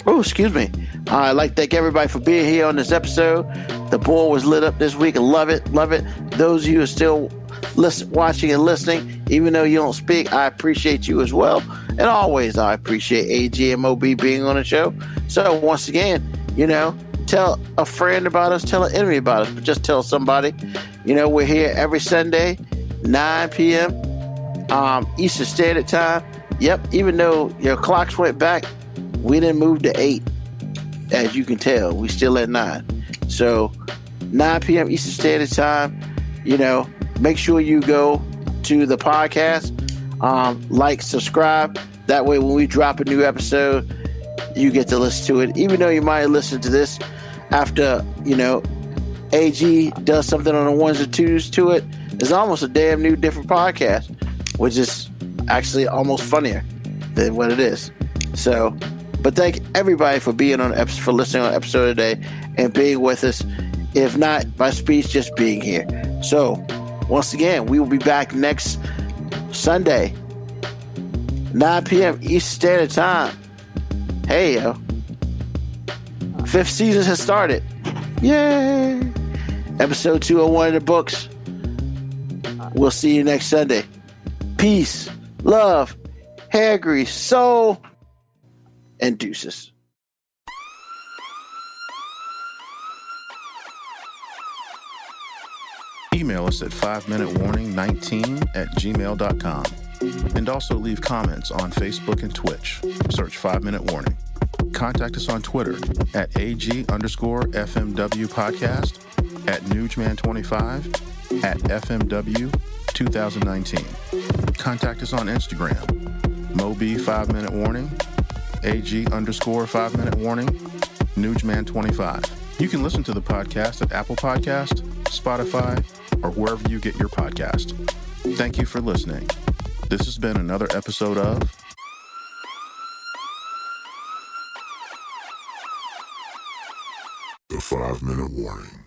Oh, excuse me. I'd like to thank everybody for being here on this episode. The board was lit up this week. I love it. Love it. Those of you who are still watching and listening, even though you don't speak, I appreciate you as well. And always, I appreciate AG and Moby being on the show. So once again, you know, tell a friend about us, tell an enemy about us, but just tell somebody. You know, we're here every Sunday, 9 p.m. Eastern Standard Time. Yep, even though your clocks went back, we didn't move to 8. As you can tell, we still at 9. So 9 p.m. Eastern Standard Time, you know, make sure you go to the podcast, like, subscribe. That way when we drop a new episode, you get to listen to it. Even though you might listen to this after, you know, AG does something on the 1s or 2s to it, it's almost a damn new different podcast, which is actually almost funnier than what it is. So, but thank everybody for being on episode, for listening on episode today and being with us. If not by speech, just being here. So, once again, we will be back next Sunday, 9 p.m. Eastern Standard Time. Hey, yo. 5th season has started. Yay! Episode 201 in the books. We'll see you next Sunday. Peace, love, hair grease, soul, and deuces. Email us at 5minutewarning19@gmail.com. And also leave comments on Facebook and Twitch. Search 5 Minute Warning. Contact us on Twitter at AG_FMW Podcast, at Nugman25, at FMW 2019. Contact us on Instagram, Moby 5 Minute Warning, AG_5 Minute Warning, Nugman25. You can listen to the podcast at Apple Podcast, Spotify, or wherever you get your podcast. Thank you for listening. This has been another episode of The 5 Minute Warning.